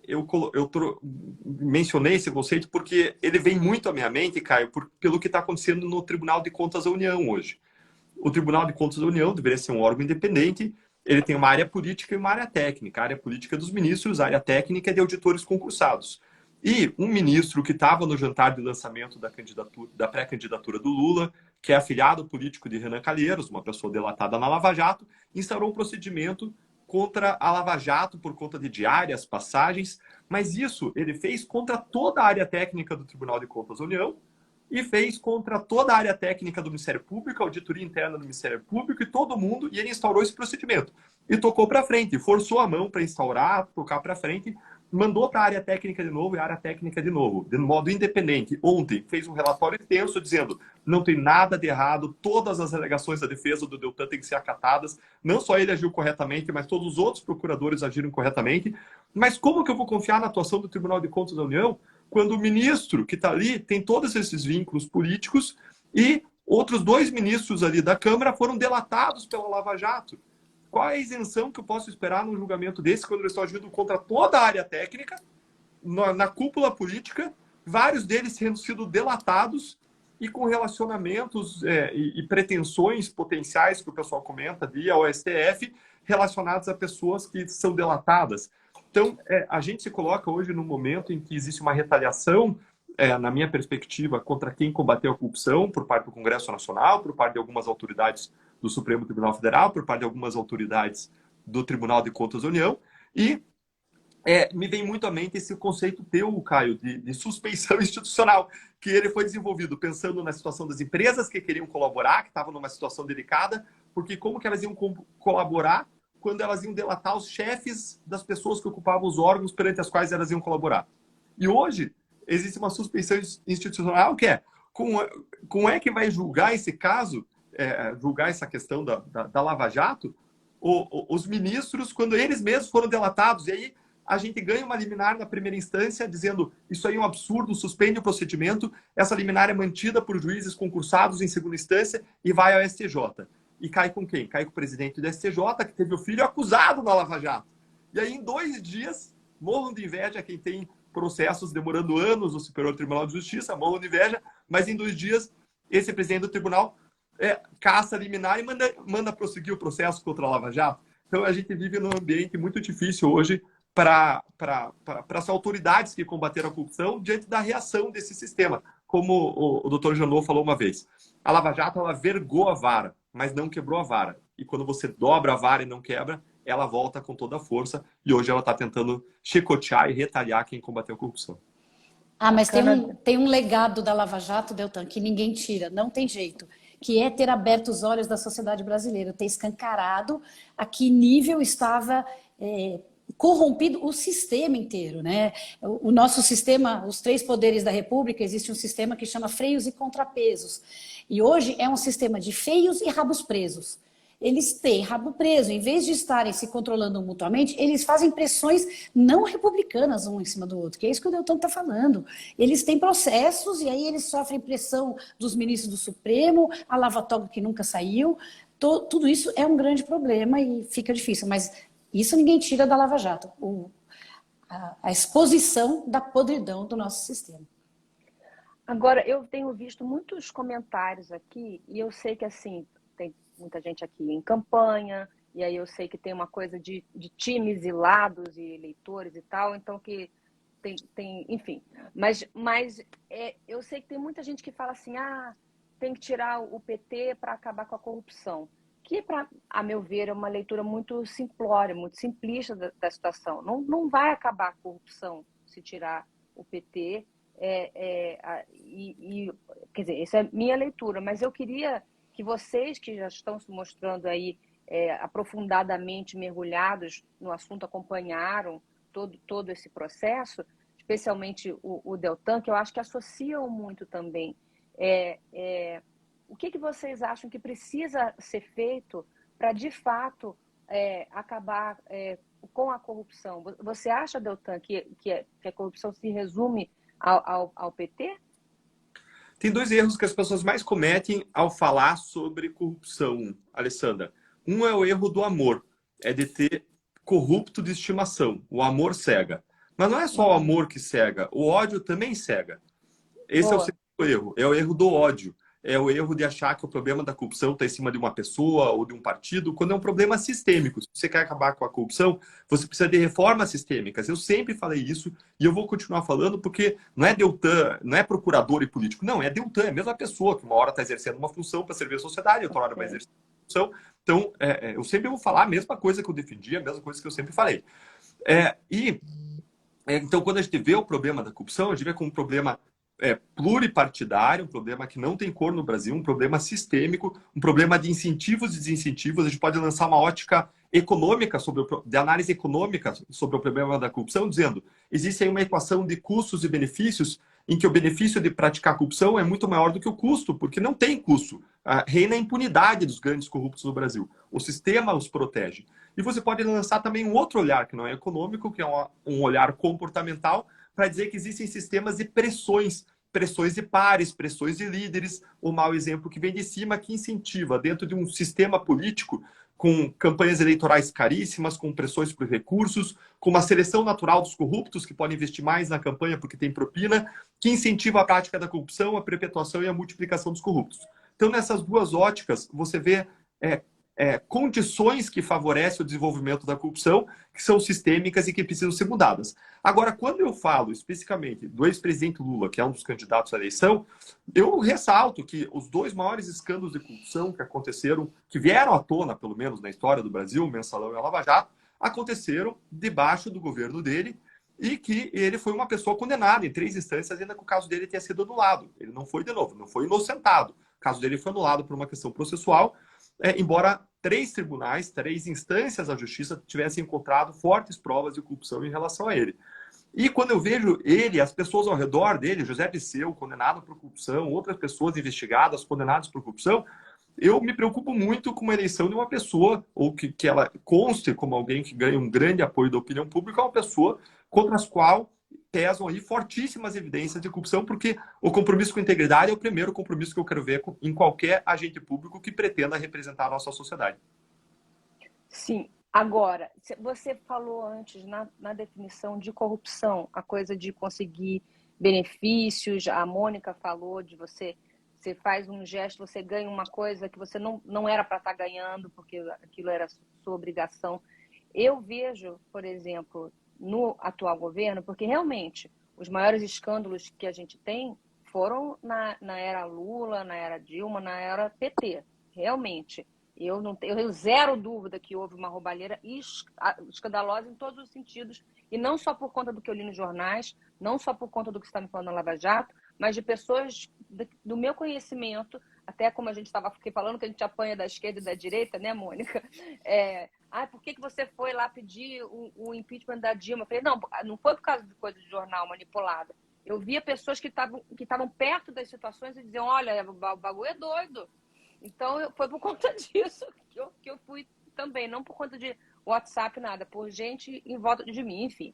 mencionei esse conceito porque ele vem muito à minha mente, Caio, pelo que está acontecendo no Tribunal de Contas da União hoje. O Tribunal de Contas da União deveria ser um órgão independente. Ele tem uma área política e uma área técnica. A área política é dos ministros, a área técnica é de auditores concursados. E um ministro que estava no jantar de lançamento da pré-candidatura do Lula, que é afiliado político de Renan Calheiros, uma pessoa delatada na Lava Jato, instaurou um procedimento contra a Lava Jato por conta de diárias, passagens, mas isso ele fez contra toda a área técnica do Tribunal de Contas da União e fez contra toda a área técnica do Ministério Público, a auditoria interna do Ministério Público e todo mundo, e ele instaurou esse procedimento. E tocou para frente, forçou a mão para instaurar, tocar para frente, mandou para a área técnica de novo e a área técnica de novo, de modo independente. Ontem fez um relatório extenso dizendo não tem nada de errado, todas as alegações da defesa do Deltan têm que ser acatadas, não só ele agiu corretamente, mas todos os outros procuradores agiram corretamente. Mas como que eu vou confiar na atuação do Tribunal de Contas da União quando o ministro que está ali tem todos esses vínculos políticos e outros 2 ministros ali da Câmara foram delatados pela Lava Jato? Qual é a isenção que eu posso esperar num julgamento desse quando eles estão agindo contra toda a área técnica, na cúpula política, vários deles tendo sido delatados e com relacionamentos e pretensões potenciais que o pessoal comenta via o STF relacionados a pessoas que são delatadas? Então, a gente se coloca hoje num momento em que existe uma retaliação, na minha perspectiva, contra quem combateu a corrupção por parte do Congresso Nacional, por parte de algumas autoridades do Supremo Tribunal Federal, por parte de algumas autoridades do Tribunal de Contas da União, e me vem muito à mente esse conceito teu, Caio, de suspeição institucional, que ele foi desenvolvido pensando na situação das empresas que queriam colaborar, que estavam numa situação delicada, porque como que elas iam colaborar quando elas iam delatar os chefes das pessoas que ocupavam os órgãos perante as quais elas iam colaborar. E hoje existe uma suspeição institucional que como é que vai julgar esse caso, julgar essa questão da Lava Jato, os ministros, quando eles mesmos foram delatados. E aí a gente ganha uma liminar na primeira instância dizendo isso aí é um absurdo, suspende o procedimento, essa liminar é mantida por juízes concursados em segunda instância e vai ao STJ. E cai com quem? Cai com o presidente do STJ, que teve o filho acusado na Lava Jato. E aí, em 2 dias, morram de inveja quem tem processos demorando anos no Superior Tribunal de Justiça, morram de inveja, mas em 2 dias, esse presidente do tribunal caça a liminar e manda prosseguir o processo contra a Lava Jato. Então, a gente vive num ambiente muito difícil hoje para as autoridades que combateram a corrupção diante da reação desse sistema. Como o doutor Janot falou uma vez, a Lava Jato ela vergou a vara, mas não quebrou a vara. E quando você dobra a vara e não quebra, ela volta com toda a força. E hoje ela está tentando chicotear e retalhar quem combateu a corrupção. Ah, mas tem um legado da Lava Jato, Deltan, que ninguém tira, não tem jeito, que é ter aberto os olhos da sociedade brasileira, ter escancarado a que nível estava corrompido o sistema inteiro, né? O nosso sistema, os 3 poderes da República, existe um sistema que chama freios e contrapesos. E hoje é um sistema de feios e rabos presos. Eles têm rabo preso, em vez de estarem se controlando mutuamente, eles fazem pressões não republicanas um em cima do outro, que é isso que o Deltan está falando. Eles têm processos e aí eles sofrem pressão dos ministros do Supremo, a lava-toga que nunca saiu. Tudo isso é um grande problema e fica difícil, mas isso ninguém tira da Lava Jato, a exposição da podridão do nosso sistema. Agora, eu tenho visto muitos comentários aqui e eu sei que, assim, tem muita gente aqui em campanha, e aí eu sei que tem uma coisa de times e lados e eleitores e tal, então que tem enfim. Mas eu sei que tem muita gente que fala assim, tem que tirar o PT para acabar com a corrupção, que, a meu ver, é uma leitura muito simplória, muito simplista da situação. Não vai acabar a corrupção se tirar o PT, quer dizer, essa é minha leitura, mas eu queria que vocês, que já estão se mostrando aí aprofundadamente mergulhados no assunto, acompanharam todo esse processo, especialmente o Deltan, que eu acho que associam muito também. O que vocês acham que precisa ser feito para, de fato, acabar com a corrupção. Você acha, Deltan, que a corrupção se resume ao PT? Tem dois erros que as pessoas mais cometem ao falar sobre corrupção, Alessandra. Um é o erro do amor, é de ter corrupto de estimação. O amor cega. Mas não é só o amor que cega, o ódio também cega. Esse é o segundo erro, é o erro do ódio. É o erro de achar que o problema da corrupção está em cima de uma pessoa ou de um partido, quando é um problema sistêmico. Se você quer acabar com a corrupção, você precisa de reformas sistêmicas. Eu sempre falei isso e eu vou continuar falando porque não é Deltan, não é procurador e político. Não, é Deltan, é a mesma pessoa que uma hora está exercendo uma função para servir a sociedade, outra hora vai exercer uma função. Então, eu sempre vou falar a mesma coisa que eu defendi, a mesma coisa que eu sempre falei. Então, quando a gente vê o problema da corrupção, a gente vê como um problema pluripartidário, um problema que não tem cor no Brasil, um problema sistêmico, um problema de incentivos e desincentivos. A gente pode lançar uma ótica econômica, de análise econômica sobre o problema da corrupção, dizendo existe aí uma equação de custos e benefícios em que o benefício de praticar corrupção é muito maior do que o custo, porque não tem custo. Reina a impunidade dos grandes corruptos no Brasil. O sistema os protege. E você pode lançar também um outro olhar, que não é econômico, que é um olhar comportamental, para dizer que existem sistemas de pressões de pares, pressões de líderes, o mau exemplo que vem de cima, que incentiva, dentro de um sistema político, com campanhas eleitorais caríssimas, com pressões por recursos, com uma seleção natural dos corruptos, que podem investir mais na campanha porque tem propina, que incentiva a prática da corrupção, a perpetuação e a multiplicação dos corruptos. Então, nessas duas óticas, você vê condições que favorecem o desenvolvimento da corrupção, que são sistêmicas e que precisam ser mudadas. Agora, quando eu falo especificamente do ex-presidente Lula, que é um dos candidatos à eleição, eu ressalto que os dois maiores escândalos de corrupção que aconteceram, que vieram à tona, pelo menos na história do Brasil, o Mensalão e a Lava Jato, aconteceram debaixo do governo dele e que ele foi uma pessoa condenada em 3 instâncias, ainda que o caso dele tenha sido anulado. Ele não foi, de novo, não foi inocentado. O caso dele foi anulado por uma questão processual, embora 3 tribunais, 3 instâncias da justiça tivessem encontrado fortes provas de corrupção em relação a ele. E quando eu vejo ele, as pessoas ao redor dele, José Dirceu, condenado por corrupção, outras pessoas investigadas, condenadas por corrupção, eu me preocupo muito com a eleição de uma pessoa, ou que ela conste como alguém que ganha um grande apoio da opinião pública, uma pessoa contra as qual pesam aí fortíssimas evidências de corrupção, porque o compromisso com a integridade é o primeiro compromisso que eu quero ver em qualquer agente público que pretenda representar a nossa sociedade. Sim. Agora, você falou antes na definição de corrupção, a coisa de conseguir benefícios, a Mônica falou de você faz um gesto, você ganha uma coisa que você não era para estar ganhando, porque aquilo era sua obrigação. Eu vejo, por exemplo, no atual governo, porque realmente os maiores escândalos que a gente tem foram na era Lula, na era Dilma, na era PT. Realmente. Eu tenho zero dúvida que houve uma roubalheira escandalosa em todos os sentidos, e não só por conta do que eu li nos jornais, não só por conta do que você está me falando na Lava Jato, mas de pessoas do meu conhecimento, até como a gente estava falando, que a gente apanha da esquerda e da direita, né, Mônica? Por que você foi lá pedir o impeachment da Dilma? Eu falei, não foi por causa de coisa de jornal manipulada. Eu via pessoas que estavam perto das situações e diziam, olha, o bagulho é doido. Então, foi por conta disso que eu fui também, não por conta de WhatsApp, nada, por gente em volta de mim, enfim.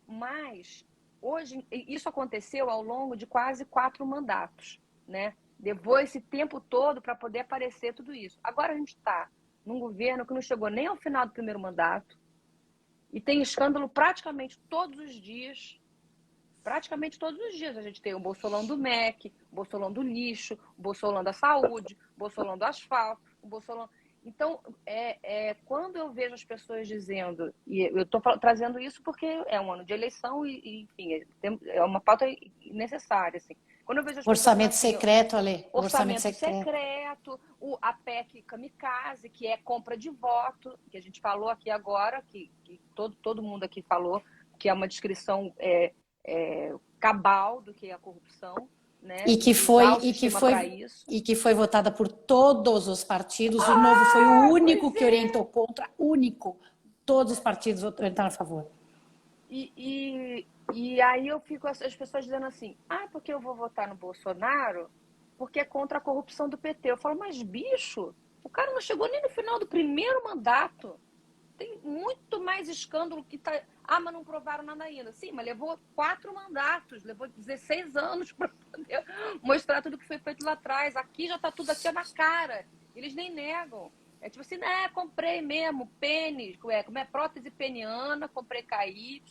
Mas, hoje, isso aconteceu ao longo de quase 4 mandatos, né? Levou esse tempo todo para poder aparecer tudo isso. Agora a gente está num governo que não chegou nem ao final do primeiro mandato e tem escândalo praticamente todos os dias. Praticamente todos os dias a gente tem o Bolsolão do MEC, o Bolsolão do lixo, o Bolsolão da saúde, o Bolsolão do asfalto, o Bolsolão... Então, quando eu vejo as pessoas dizendo, e eu estou trazendo isso porque é um ano de eleição e enfim, é uma pauta necessária, assim. Quando eu vejo as orçamento pessoas, secreto, Ale. Orçamento secreto, a PEC kamikaze, que é compra de voto, que a gente falou aqui agora, que todo mundo aqui falou, que é uma descrição... cabal do que é a corrupção, né? E que foi votada por todos os partidos. O Novo foi o único que orientou contra, único. Todos os partidos orientaram a favor. E aí eu fico as pessoas dizendo assim, porque eu vou votar no Bolsonaro porque é contra a corrupção do PT. Eu falo, mas bicho, o cara não chegou nem no final do primeiro mandato. tem muito mais escândalo que tá... Ah, mas não provaram nada ainda. Sim, mas levou 4 mandatos, levou 16 anos para poder mostrar tudo que foi feito lá atrás. Aqui já tá tudo aqui na cara. Eles nem negam. É tipo assim, né, comprei mesmo pênis, como é prótese peniana, comprei KY,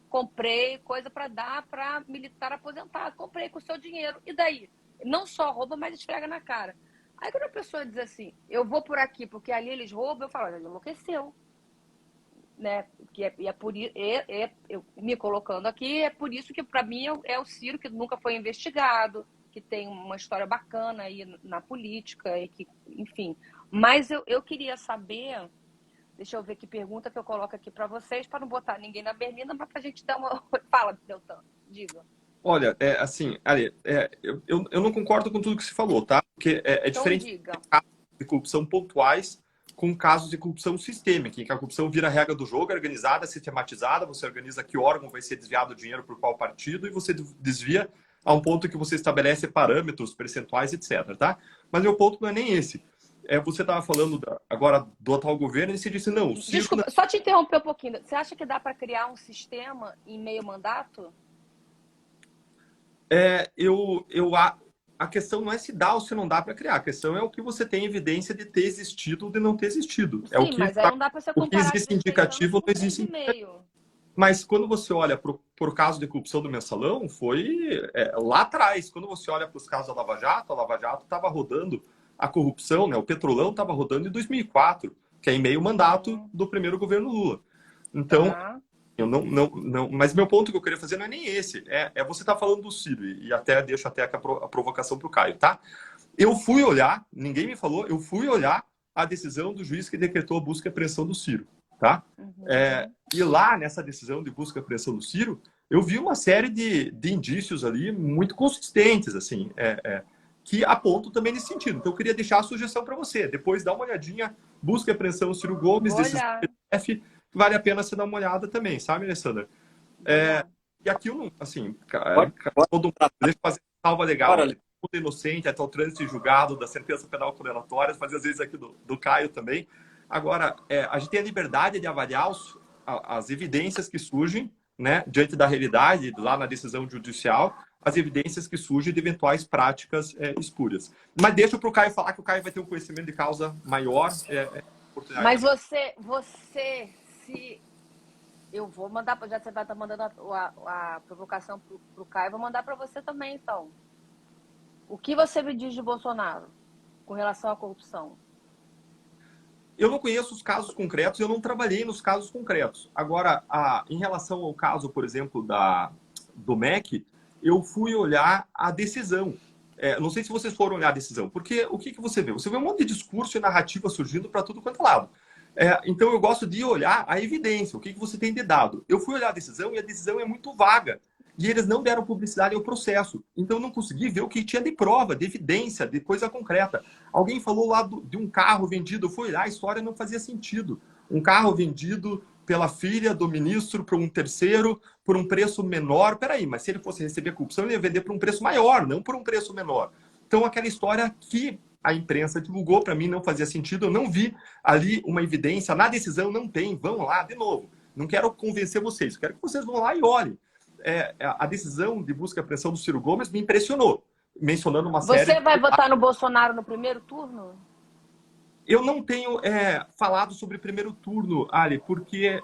comprei coisa para dar para militar aposentado, comprei com o seu dinheiro. E daí? Não só rouba, mas esfrega na cara. Aí quando a pessoa diz assim, eu vou por aqui porque ali eles roubam, eu falo, olha, ele enlouqueceu. Né? E é por isso, eu me colocando aqui, é por isso que para mim é o Ciro, que nunca foi investigado, que tem uma história bacana aí na política, e que, enfim. Mas eu queria saber, deixa eu ver que pergunta que eu coloco aqui para vocês, para não botar ninguém na berlinda, mas para a gente dar uma... Fala, Deltan, diga. Olha, assim, Ali, eu não concordo com tudo que você falou, tá? Porque é Então diferente diga. de casos de corrupção pontuais com casos de corrupção sistêmica, em que a corrupção vira a regra do jogo, organizada, sistematizada, você organiza que órgão vai ser desviado o dinheiro por qual partido e você desvia a um ponto que você estabelece parâmetros, percentuais, etc, tá? Mas meu ponto não é nem esse. Você estava falando agora do atual governo e você disse, não, o Ciro... Desculpa, só te interromper um pouquinho. Você acha que dá para criar um sistema em meio mandato? A questão não é se dá ou se não dá para criar. A questão é o que você tem evidência de ter existido ou de não ter existido. Sim, o que mas aí não dá para você comparar o que existe indicativo não existe de meio. Mas quando você olha para o caso de corrupção do Mensalão, foi lá atrás. Quando você olha para os casos da Lava Jato, a Lava Jato estava rodando a corrupção, né? O Petrolão estava rodando em 2004, que é em meio mandato do primeiro governo Lula. Então, eu não, mas meu ponto que eu queria fazer não é nem esse. Você tá falando do Ciro, e até deixo até a provocação para o Caio, tá? Eu fui olhar, ninguém me falou, eu fui olhar a decisão do juiz que decretou a busca e apreensão do Ciro, tá? E lá, nessa decisão de busca e apreensão do Ciro, eu vi uma série de indícios ali muito consistentes, assim, que apontam também nesse sentido. Então, eu queria deixar a sugestão para você. Depois, dá uma olhadinha, busca e apreensão do Ciro Gomes, decisão do STF, vale a pena você dar uma olhada também, sabe, Alessandra? E aqui eu não, assim, deixa eu fazer uma salva legal, todo inocente, até o trânsito em julgado da sentença penal condenatória, fazer às vezes aqui do Caio também. Agora, a gente tem a liberdade de avaliar as evidências que surgem, né, diante da realidade, lá na decisão judicial, as evidências que surgem de eventuais práticas espúrias. Mas deixa para o Caio falar, que o Caio vai ter um conhecimento de causa maior. Mas você, se... Eu vou mandar, já você vai estar mandando a provocação para o Caio, vou mandar para você também, então. O que você me diz de Bolsonaro com relação à corrupção? Eu não conheço os casos concretos, eu não trabalhei nos casos concretos. Agora, em relação ao caso, por exemplo, do MEC, eu fui olhar a decisão. Não sei se vocês foram olhar a decisão, porque o que você vê? Você vê um monte de discurso e narrativa surgindo para tudo quanto é lado. Então, eu gosto de olhar a evidência, o que você tem de dado. Eu fui olhar a decisão e a decisão é muito vaga. E eles não deram publicidade ao processo. Então, eu não consegui ver o que tinha de prova, de evidência, de coisa concreta. Alguém falou lá de um carro vendido. Eu fui olhar, a história não fazia sentido. Um carro vendido pela filha do ministro para um terceiro por um preço menor. Peraí, mas se ele fosse receber corrupção, ele ia vender por um preço maior, não por um preço menor. Então, aquela história que a imprensa divulgou, para mim, não fazia sentido. Eu não vi ali uma evidência. Na decisão não tem. Vão lá, de novo. Não quero convencer vocês. Quero que vocês vão lá e olhem. A decisão de busca e apreensão do Ciro Gomes me impressionou, mencionando uma série... Você vai votar no Bolsonaro no primeiro turno? Eu não tenho falado sobre primeiro turno, Ali, porque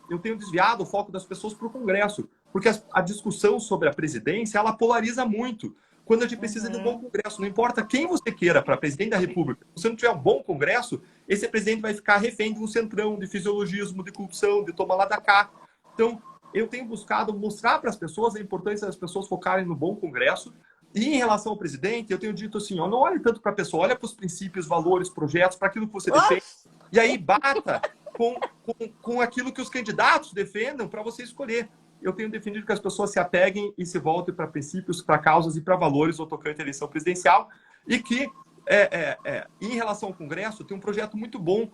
eu tenho desviado o foco das pessoas para o Congresso, porque a discussão sobre a presidência, ela polariza muito. Quando a gente precisa de um bom Congresso, não importa quem você queira para presidente da República, se você não tiver um bom Congresso, esse presidente vai ficar refém de um centrão, de fisiologismo, de corrupção, de toma lá da cá. Então, eu tenho buscado mostrar para as pessoas a importância das pessoas focarem no bom Congresso. E em relação ao presidente, eu tenho dito assim, não olhe tanto para a pessoa, olha para os princípios, valores, projetos, para aquilo que você defende. E aí bata com aquilo que os candidatos defendam para você escolher. Eu tenho defendido que as pessoas se apeguem e se voltem para princípios, para causas e para valores no tocante à eleição presidencial. E que, em relação ao Congresso, tem um projeto muito bom,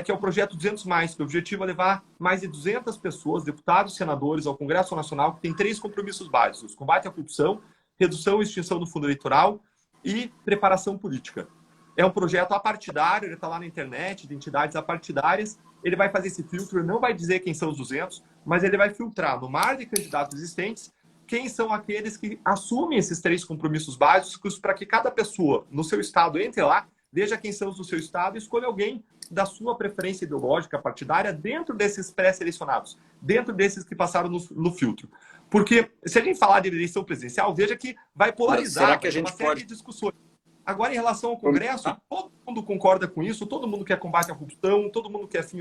que é o projeto 200+, que o objetivo é levar mais de 200 pessoas, deputados e senadores, ao Congresso Nacional, que tem 3 compromissos básicos: combate à corrupção, redução e extinção do fundo eleitoral e preparação política. É um projeto apartidário, ele está lá na internet, de entidades apartidárias, ele vai fazer esse filtro, não vai dizer quem são os 200, mas ele vai filtrar no mar de candidatos existentes quem são aqueles que assumem esses 3 compromissos básicos para que cada pessoa no seu estado entre lá, veja quem são os do seu estado e escolha alguém da sua preferência ideológica partidária dentro desses pré-selecionados, dentro desses que passaram no filtro. Porque se a gente falar de eleição presidencial, veja que vai polarizar, será que a gente uma série pode... de discussões. Agora, em relação ao Congresso, todo mundo concorda com isso, todo mundo quer combate à corrupção, todo mundo quer fim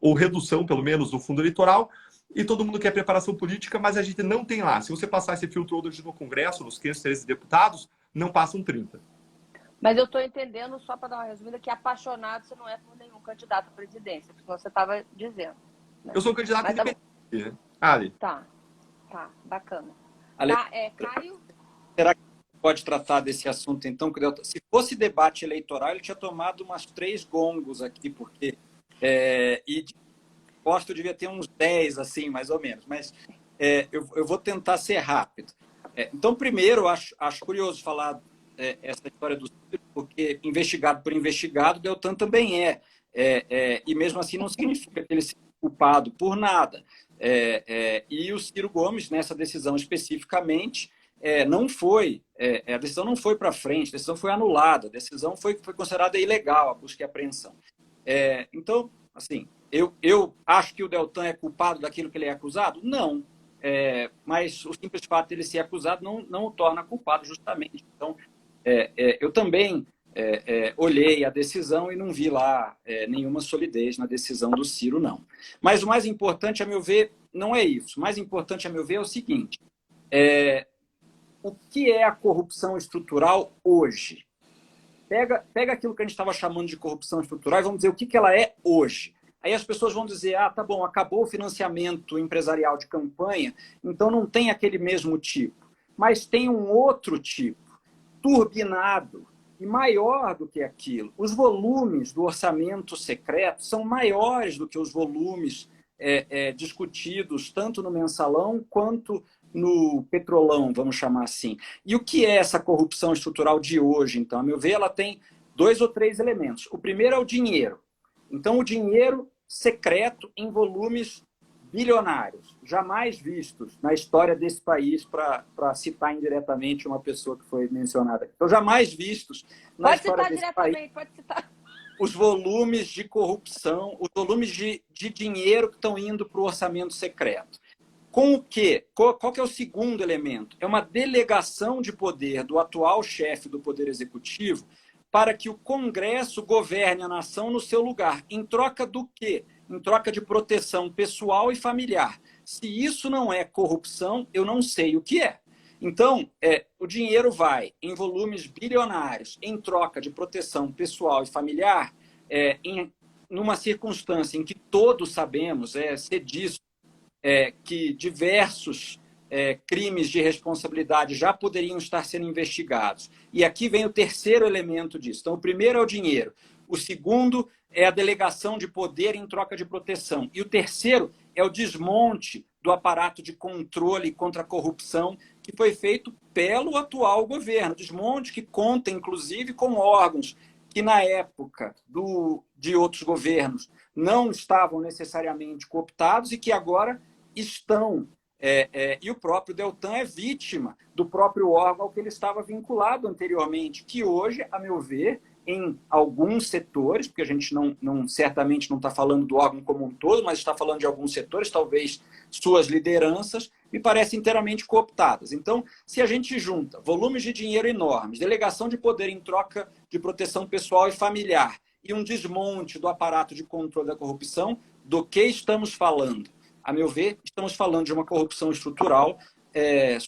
ou redução, pelo menos, do fundo eleitoral, e todo mundo quer preparação política, mas a gente não tem lá. Se você passar esse filtro hoje no Congresso, nos 513 deputados, não passam 30. Mas eu estou entendendo, só para dar uma resumida, que apaixonado você não é por nenhum candidato à presidência, porque você estava dizendo. Né? Eu sou um candidato Mas independente, Ali. Tá, bacana. Ale... Tá, Caio? Será que pode tratar desse assunto, então? Se fosse debate eleitoral, ele tinha tomado umas 3 gongos aqui, porque... e posto devia ter uns 10, assim, mais ou menos. Mas eu vou tentar ser rápido. Então, primeiro, acho curioso falar essa história do Ciro, porque investigado por investigado, Deltan também é. E mesmo assim não significa que ele seja culpado por nada. E o Ciro Gomes, nessa decisão especificamente, não foi, a decisão não foi para frente, a decisão foi anulada, a decisão foi considerada ilegal, a busca e apreensão. Então, assim, eu acho que o Deltan é culpado daquilo que ele é acusado? Não. Mas o simples fato de ele ser acusado não o torna culpado, justamente. Então, eu também olhei a decisão e não vi lá nenhuma solidez na decisão do Ciro, não. Mas o mais importante, a meu ver, não é isso. O mais importante, a meu ver, é o seguinte. O que é a corrupção estrutural hoje? Pega aquilo que a gente estava chamando de corrupção estrutural e vamos dizer o que ela é hoje. Aí as pessoas vão dizer, tá bom, acabou o financiamento empresarial de campanha, então não tem aquele mesmo tipo. Mas tem um outro tipo, turbinado e maior do que aquilo. Os volumes do orçamento secreto são maiores do que os volumes discutidos tanto no mensalão quanto no petrolão, vamos chamar assim. E o que é essa corrupção estrutural de hoje, então? A meu ver, ela tem 2 ou 3 elementos. O primeiro é o dinheiro. Então, o dinheiro secreto em volumes bilionários, jamais vistos na história desse país, para citar indiretamente uma pessoa que foi mencionada. Então, jamais vistos na história desse país. Pode citar. Os volumes de corrupção, os volumes de dinheiro que estão indo para o orçamento secreto. Com o quê? Qual que é o segundo elemento? É uma delegação de poder do atual chefe do Poder Executivo para que o Congresso governe a nação no seu lugar. Em troca do quê? Em troca de proteção pessoal e familiar. Se isso não é corrupção, eu não sei o que é. Então, o dinheiro vai em volumes bilionários em troca de proteção pessoal e familiar, numa circunstância em que todos sabemos, ser disso, que diversos crimes de responsabilidade já poderiam estar sendo investigados. E aqui vem o terceiro elemento disso. Então, o primeiro é o dinheiro. O segundo é a delegação de poder em troca de proteção. E o terceiro é o desmonte do aparato de controle contra a corrupção que foi feito pelo atual governo. Desmonte que conta, inclusive, com órgãos que, na época de outros governos, não estavam necessariamente cooptados e que agora estão. E o próprio Deltan é vítima do próprio órgão ao que ele estava vinculado anteriormente, que hoje, a meu ver, em alguns setores, porque a gente certamente não está falando do órgão como um todo, mas está falando de alguns setores, talvez suas lideranças, me parecem inteiramente cooptadas. Então, se a gente junta volumes de dinheiro enormes, delegação de poder em troca de proteção pessoal e familiar e um desmonte do aparato de controle da corrupção, do que estamos falando? A meu ver, estamos falando de uma corrupção estrutural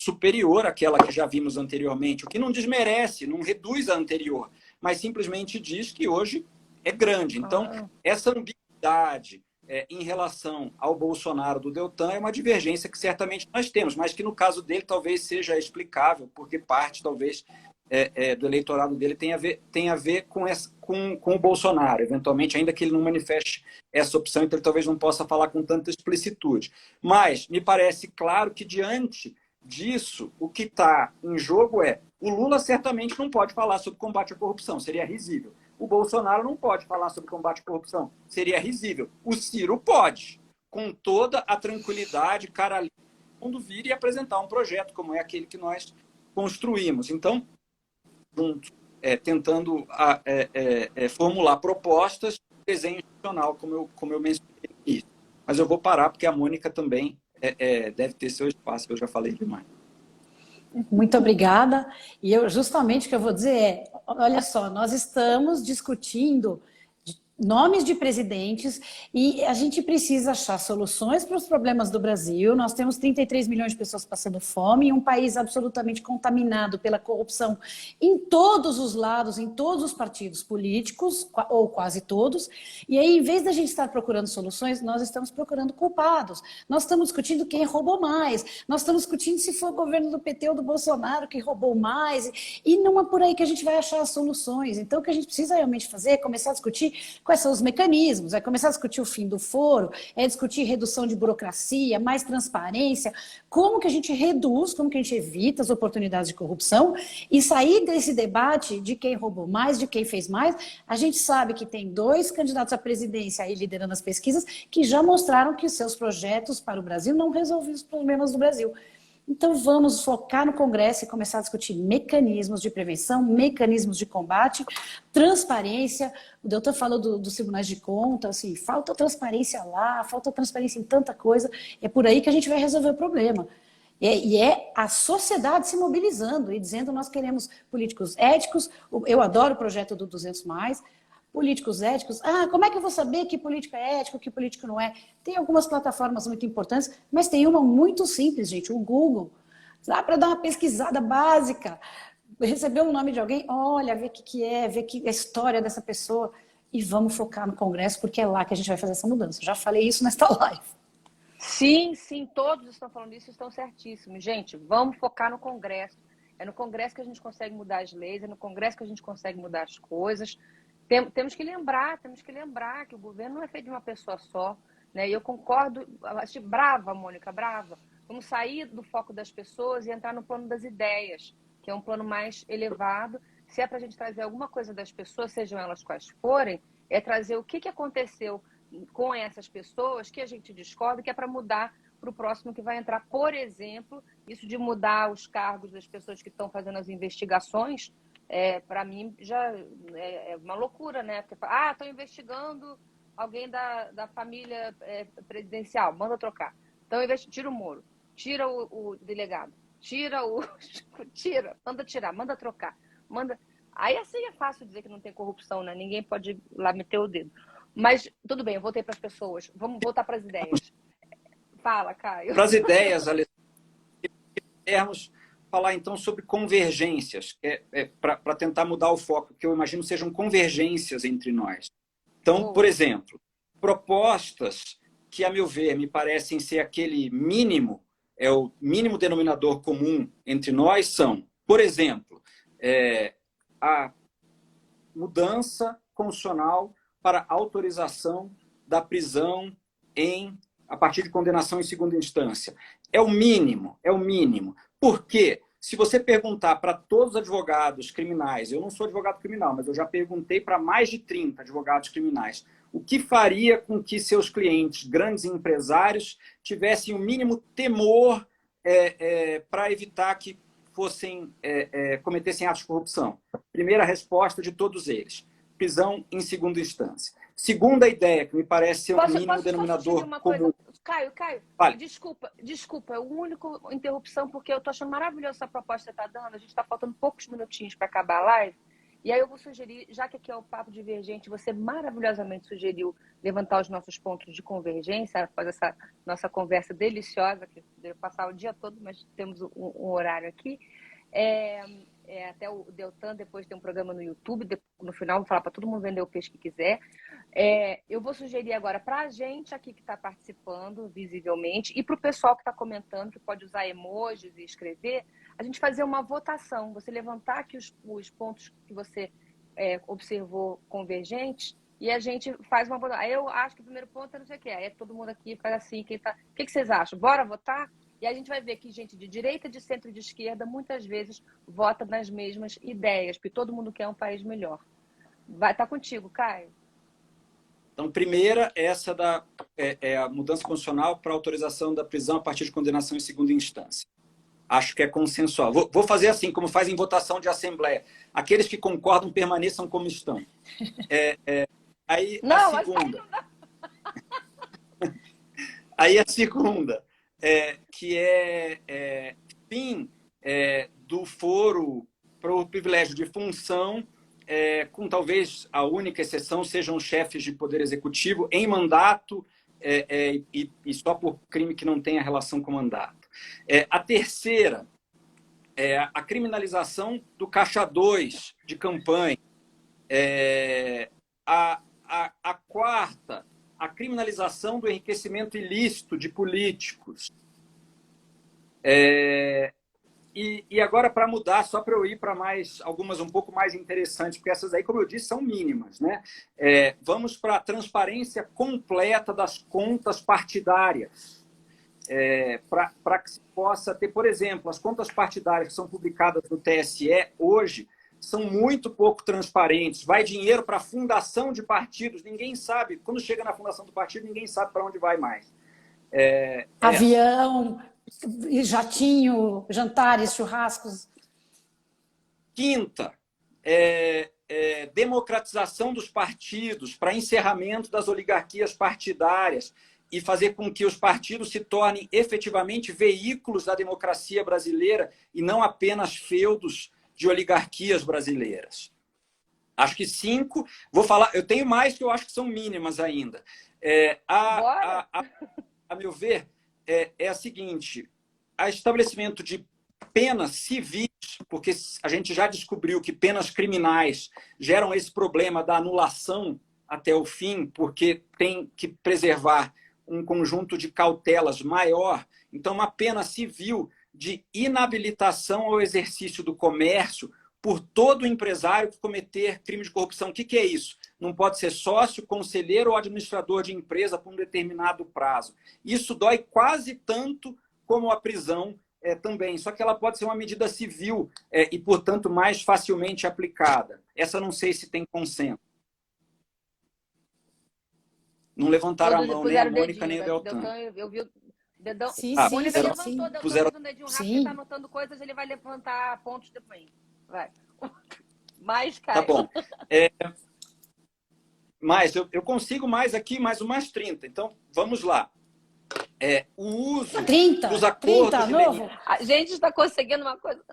superior àquela que já vimos anteriormente, o que não desmerece, não reduz a anterior, mas simplesmente diz que hoje é grande. Então, essa ambiguidade em relação ao Bolsonaro do Deltan é uma divergência que certamente nós temos, mas que no caso dele talvez seja explicável, porque parte talvez do eleitorado dele tem a ver com o Bolsonaro, eventualmente, ainda que ele não manifeste essa opção, então ele talvez não possa falar com tanta explicitude. Mas me parece claro que, diante disso, o que está em jogo o Lula certamente não pode falar sobre combate à corrupção, seria risível. O Bolsonaro não pode falar sobre combate à corrupção. Seria risível. O Ciro pode, com toda a tranquilidade, cara limpa, mundo vir e apresentar um projeto como é aquele que nós construímos. Então, junto, tentando formular propostas, desenho institucional, como eu mencionei aqui. Mas eu vou parar, porque a Mônica também deve ter seu espaço, eu já falei demais. Muito obrigada. E eu justamente o que eu vou dizer olha só, nós estamos discutindo nomes de presidentes e a gente precisa achar soluções para os problemas do Brasil. Nós temos 33 milhões de pessoas passando fome em um país absolutamente contaminado pela corrupção em todos os lados, em todos os partidos políticos, ou quase todos. E aí, em vez da gente estar procurando soluções, nós estamos procurando culpados. Nós estamos discutindo quem roubou mais. Nós estamos discutindo se foi o governo do PT ou do Bolsonaro que roubou mais. E não é por aí que a gente vai achar as soluções. Então, o que a gente precisa realmente fazer é começar a discutir quais são os mecanismos, é começar a discutir o fim do foro, é discutir redução de burocracia, mais transparência, como que a gente reduz, como que a gente evita as oportunidades de corrupção e sair desse debate de quem roubou mais, de quem fez mais. A gente sabe que tem 2 candidatos à presidência aí liderando as pesquisas que já mostraram que os seus projetos para o Brasil não resolviam os problemas do Brasil. Então, vamos focar no Congresso e começar a discutir mecanismos de prevenção, mecanismos de combate, transparência. O doutor falou dos tribunais de contas, assim, falta transparência lá, falta transparência em tanta coisa. É por aí que a gente vai resolver o problema. E é a sociedade se mobilizando e dizendo nós queremos políticos éticos. Eu adoro o projeto do 200+. Políticos éticos. Como é que eu vou saber que político é ético, que político não é? Tem algumas plataformas muito importantes, mas tem uma muito simples, gente, o Google. Dá para dar uma pesquisada básica, receber o nome de alguém, olha, ver o que é, ver a história dessa pessoa e vamos focar no Congresso, porque é lá que a gente vai fazer essa mudança. Já falei isso nesta live. Sim, todos estão falando isso, estão certíssimos. Gente, vamos focar no Congresso. É no Congresso que a gente consegue mudar as leis, é no Congresso que a gente consegue mudar as coisas. Temos que lembrar que o governo não é feito de uma pessoa só, né? E eu concordo, achei brava, Mônica, brava. Vamos sair do foco das pessoas e entrar no plano das ideias, que é um plano mais elevado. Se é para a gente trazer alguma coisa das pessoas, sejam elas quais forem, é trazer o que aconteceu com essas pessoas que a gente discorda, que é para mudar para o próximo que vai entrar. Por exemplo, isso de mudar os cargos das pessoas que estão fazendo as investigações, para mim já é uma loucura, né? Porque, estão investigando alguém da família presidencial, manda trocar. Então, tira o Moro, tira o delegado, manda trocar. Aí assim é fácil dizer que não tem corrupção, né? Ninguém pode ir lá meter o dedo. Mas tudo bem, eu voltei para as pessoas. Vamos voltar para as ideias. Fala, Caio. Para as ideias, Alessandra, queremos falar então sobre convergências, para tentar mudar o foco, que eu imagino sejam convergências entre nós. Então, por exemplo, propostas que, a meu ver, me parecem ser aquele mínimo, o mínimo denominador comum entre nós são, por exemplo, a mudança constitucional para autorização da prisão a partir de condenação em segunda instância. É o mínimo. Por quê? Se você perguntar para todos os advogados criminais, eu não sou advogado criminal, mas eu já perguntei para mais de 30 advogados criminais, o que faria com que seus clientes, grandes empresários, tivessem o mínimo temor para evitar que cometessem atos de corrupção? Primeira resposta de todos eles: prisão em segunda instância. Segunda ideia, que me parece ser um mínimo denominador comum. Caio, vale. Desculpa, é a única interrupção, porque eu estou achando maravilhosa essa proposta que você está dando. A gente está faltando poucos minutinhos para acabar a live. E aí eu vou sugerir, já que aqui é o Papo Divergente, você maravilhosamente sugeriu levantar os nossos pontos de convergência após essa nossa conversa deliciosa, que deve passar o dia todo, mas temos um horário aqui. Até o Deltan depois tem um programa no YouTube, no final vou falar para todo mundo vender o peixe que quiser. Eu vou sugerir agora para a gente aqui que está participando visivelmente e para o pessoal que está comentando, que pode usar emojis e escrever, a gente fazer uma votação, você levantar aqui os pontos que você observou convergentes e a gente faz uma votação. Eu acho que o primeiro ponto é não sei o que, aí todo mundo aqui faz assim, o que vocês acham? Bora votar? E a gente vai ver que gente de direita, de centro e de esquerda muitas vezes vota nas mesmas ideias, porque todo mundo quer um país melhor. Vai estar contigo, Caio. Então, primeira, essa é a mudança constitucional para autorização da prisão a partir de condenação em segunda instância. Acho que é consensual. Vou fazer assim, como faz em votação de assembleia. Aqueles que concordam permaneçam como estão. Aí Não, a segunda. Aí a segunda, que fim do foro para o privilégio de função, com talvez a única exceção sejam os chefes de poder executivo em mandato e só por crime que não tenha relação com mandato. A terceira é a criminalização do caixa 2 de campanha. A quarta, a criminalização do enriquecimento ilícito de políticos. E agora, para mudar, só para eu ir para algumas um pouco mais interessantes, porque essas aí, como eu disse, são mínimas, né? Vamos para a transparência completa das contas partidárias. Para que se possa ter, por exemplo, as contas partidárias que são publicadas no TSE hoje são muito pouco transparentes. Vai dinheiro para a fundação de partidos, ninguém sabe. Quando chega na fundação do partido, ninguém sabe para onde vai mais. Avião, jatinho, jantares, churrascos. Quinta, democratização dos partidos para encerramento das oligarquias partidárias e fazer com que os partidos se tornem efetivamente veículos da democracia brasileira e não apenas feudos de oligarquias brasileiras. Acho que 5. Vou falar, eu tenho mais que eu acho que são mínimas ainda. A meu ver, é a seguinte: o estabelecimento de penas civis, porque a gente já descobriu que penas criminais geram esse problema da anulação até o fim, porque tem que preservar um conjunto de cautelas maior. Então, uma pena civil de inabilitação ao exercício do comércio por todo empresário que cometer crime de corrupção. O que é isso? Não pode ser sócio, conselheiro ou administrador de empresa por um determinado prazo. Isso dói quase tanto como a prisão também, só que ela pode ser uma medida civil e, portanto, mais facilmente aplicada. Essa não sei se tem consenso. Não levantaram a mão nem a Mônica nem o Deltan. Eu vi o dedão. Sim, A sim, Mônica sim, levantou, sim. Deltan Puseram... fez um dedinho rápido, ele está anotando coisas, ele vai levantar pontos depois. Vai. Mais, Caio. Tá bom. Mas eu consigo mais aqui, mais umas 30. Então, vamos lá. O uso 30, dos acordos 30, de novo. A gente está conseguindo uma coisa...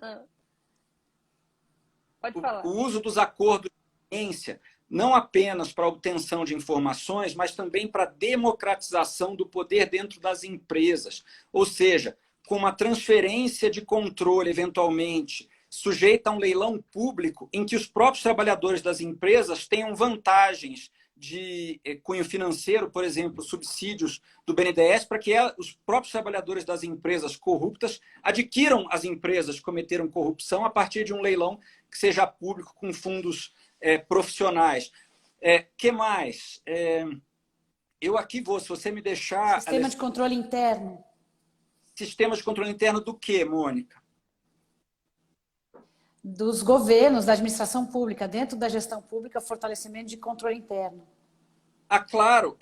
Pode falar. O uso dos acordos de leniência, não apenas para a obtenção de informações, mas também para a democratização do poder dentro das empresas. Ou seja, com uma transferência de controle, eventualmente, sujeita a um leilão público em que os próprios trabalhadores das empresas tenham vantagens de cunho financeiro, por exemplo, subsídios do BNDES, para que os próprios trabalhadores das empresas corruptas adquiram as empresas que cometeram corrupção a partir de um leilão que seja público com fundos profissionais. Que mais? Eu aqui vou, se você me deixar... Sistema de controle interno. Sistema de controle interno do quê, Mônica? Dos governos, da administração pública, dentro da gestão pública, fortalecimento de controle interno. Claro.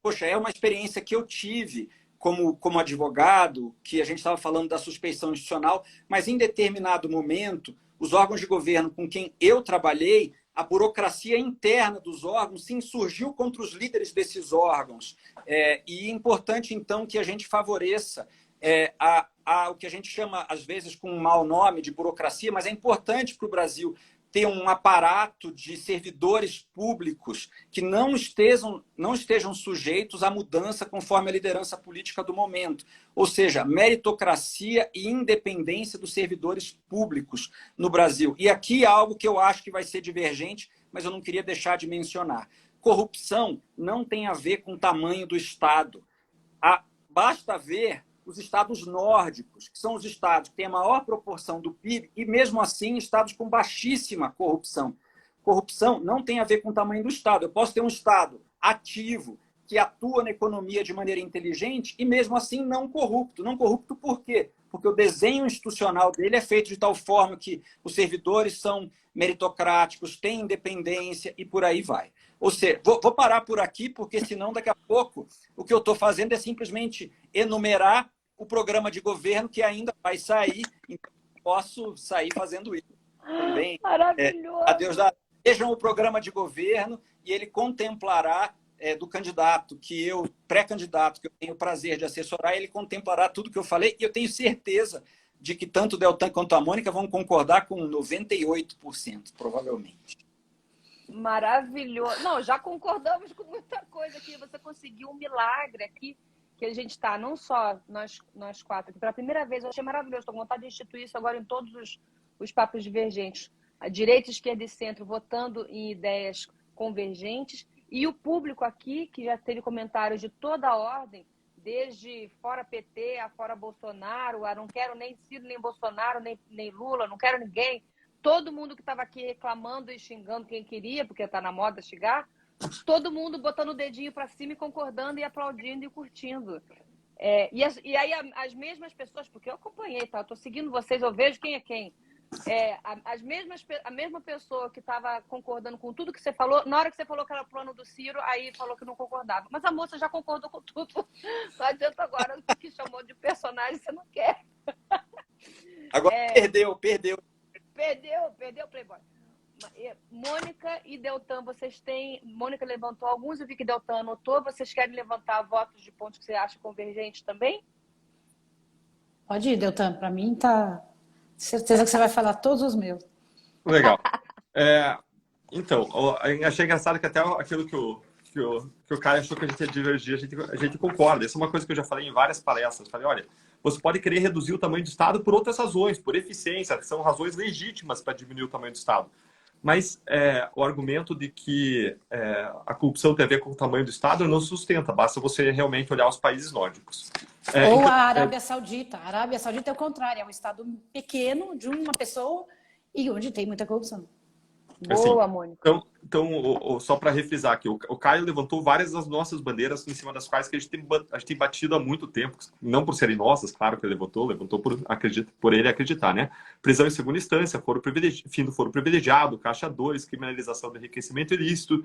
Poxa, é uma experiência que eu tive como advogado, que a gente estava falando da suspeição institucional, mas em determinado momento, os órgãos de governo com quem eu trabalhei, a burocracia interna dos órgãos se insurgiu contra os líderes desses órgãos. E é importante, então, que a gente favoreça o que a gente chama, às vezes, com um mau nome de burocracia, mas é importante para o Brasil ter um aparato de servidores públicos que não estejam sujeitos à mudança conforme a liderança política do momento. Ou seja, meritocracia e independência dos servidores públicos no Brasil. E aqui é algo que eu acho que vai ser divergente, mas eu não queria deixar de mencionar. Corrupção não tem a ver com o tamanho do Estado. Basta ver os estados nórdicos, que são os estados que têm a maior proporção do PIB, e mesmo assim, estados com baixíssima corrupção. Corrupção não tem a ver com o tamanho do Estado. Eu posso ter um Estado ativo, que atua na economia de maneira inteligente, e mesmo assim não corrupto. Não corrupto por quê? porque o desenho institucional dele é feito de tal forma que os servidores são meritocráticos, têm independência e por aí vai. Ou seja, vou parar por aqui, porque senão daqui a pouco o que eu estou fazendo é simplesmente enumerar o programa de governo que ainda vai sair, então posso sair fazendo isso também. Maravilhoso! Adeus da... Vejam o programa de governo e ele contemplará do candidato pré-candidato, que eu tenho o prazer de assessorar, ele contemplará tudo que eu falei, e eu tenho certeza de que tanto o Deltan quanto a Mônica vão concordar com 98%, provavelmente. Maravilhoso. Não, já concordamos com muita coisa aqui. Você conseguiu um milagre aqui, que a gente está, não só nós quatro, que pela primeira vez eu achei maravilhoso. Estou com vontade de instituir isso agora em todos os papos divergentes. A direita, esquerda e centro votando em ideias convergentes. E o público aqui, que já teve comentários de toda a ordem, desde fora PT a fora Bolsonaro, a não quero nem Ciro, nem Bolsonaro, nem Lula, não quero ninguém. Todo mundo que estava aqui reclamando e xingando quem queria, porque está na moda xingar, todo mundo botando o dedinho para cima e concordando e aplaudindo e curtindo. E aí as mesmas pessoas, porque eu acompanhei, tá? Eu estou seguindo vocês, eu vejo quem é quem. A mesma pessoa que estava concordando com tudo que você falou, na hora que você falou que era o plano do Ciro, aí falou que não concordava. Mas a moça já concordou com tudo. Não adianta agora, que chamou de personagem, você não quer. Agora perdeu. Perdeu o Playboy. Mônica e Deltan, vocês têm... Mônica levantou alguns, eu vi que Deltan anotou. Vocês querem levantar votos de pontos que você acha convergentes também? Pode ir, Deltan. Para mim, tá... Certeza que você vai falar todos os meus. Legal. Então, eu achei engraçado que até aquilo que o Caio achou que a gente ia divergir, a gente concorda. Isso é uma coisa que eu já falei em várias palestras. Falei, olha, você pode querer reduzir o tamanho do Estado por outras razões, por eficiência, que são razões legítimas para diminuir o tamanho do Estado. Mas o argumento de que a corrupção tem a ver com o tamanho do Estado não sustenta, basta você realmente olhar os países nórdicos. Ou então, a Arábia Saudita. A Arábia Saudita é o contrário, é um Estado pequeno de uma pessoa e onde tem muita corrupção. Boa, assim, Mônica. Então só para refrisar aqui, o Caio levantou várias das nossas bandeiras em cima das quais que a gente tem batido há muito tempo, não por serem nossas, claro que ele levantou por ele acreditar, né? Prisão em segunda instância, fim do foro privilegiado, Caixa 2, criminalização do enriquecimento ilícito,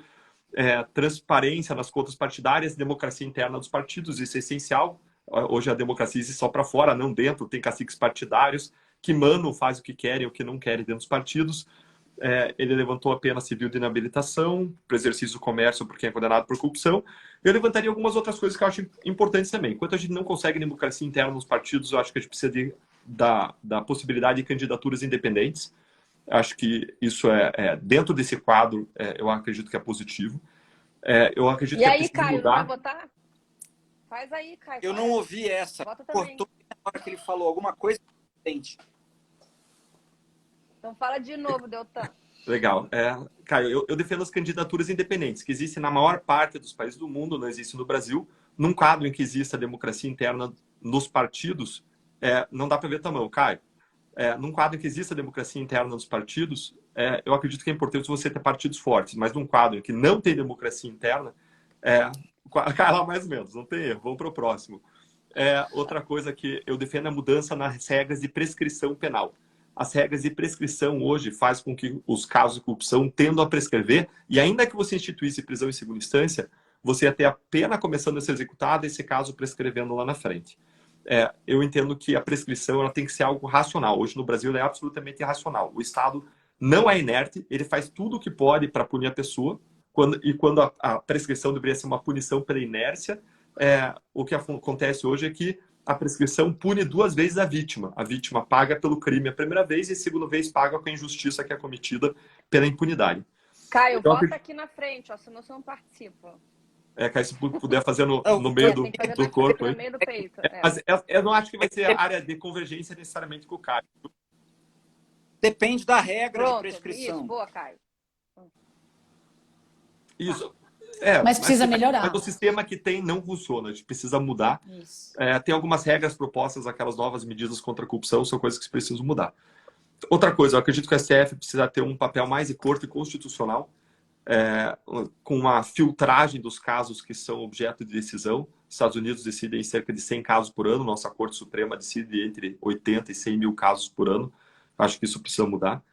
transparência nas contas partidárias, democracia interna dos partidos, isso é essencial. Hoje a democracia existe só para fora, não dentro, tem caciques partidários que mandam, fazem o que querem, o que não querem dentro dos partidos. Ele levantou a pena civil de inabilitação para exercício do comércio por quem é condenado por corrupção. Eu levantaria algumas outras coisas que eu acho importantes também. Enquanto a gente não consegue democracia interna nos partidos, eu acho que a gente precisa da possibilidade de candidaturas independentes. Acho que isso dentro desse quadro, eu acredito que é positivo. Eu acredito que é aí, preciso Caio, mudar. não vai votar? Faz aí, Caio. Eu não ouvi essa. Cortou na hora que ele falou alguma coisa. Então fala de novo, Deltan. Legal. Caio, eu defendo as candidaturas independentes, que existem na maior parte dos países do mundo, não existe no Brasil. Num quadro em que exista democracia interna nos partidos, não dá para ver tamanho, Caio. Num quadro em que exista democracia interna nos partidos, eu acredito que é importante você ter partidos fortes, mas num quadro em que não tem democracia interna, cai lá mais ou menos, não tem erro, vamos para o próximo. Outra coisa que eu defendo é a mudança nas regras de prescrição penal. As regras de prescrição hoje faz com que os casos de corrupção tendam a prescrever, e ainda que você instituísse prisão em segunda instância, você ia ter a pena começando a ser executada e esse caso prescrevendo lá na frente. Eu entendo que a prescrição ela tem que ser algo racional. Hoje no Brasil ela é absolutamente irracional. O Estado não é inerte, ele faz tudo o que pode para punir a pessoa, quando a prescrição deveria ser uma punição pela inércia, o que acontece hoje é que a prescrição pune duas vezes a vítima. A vítima paga pelo crime a primeira vez e a segunda vez paga com a injustiça que é cometida pela impunidade. Caio, então, bota aqui na frente, senão você não participa. Caio, se puder fazer no meio do corpo. No meio do peito. Mas eu não acho que vai ser a área de convergência necessariamente com o Caio. Depende da regra de prescrição. Isso, boa, Caio. Isso. Mas precisa melhorar. Mas o sistema que tem não funciona, a gente precisa mudar. Tem algumas regras propostas, aquelas novas medidas contra a corrupção, são coisas que precisam mudar. Outra coisa, eu acredito que o STF precisa ter um papel mais forte e constitucional, com uma filtragem dos casos que são objeto de decisão. Estados Unidos decidem cerca de 100 casos por ano, nossa Corte Suprema decide entre 80 e 100 mil casos por ano. Acho que isso precisa mudar.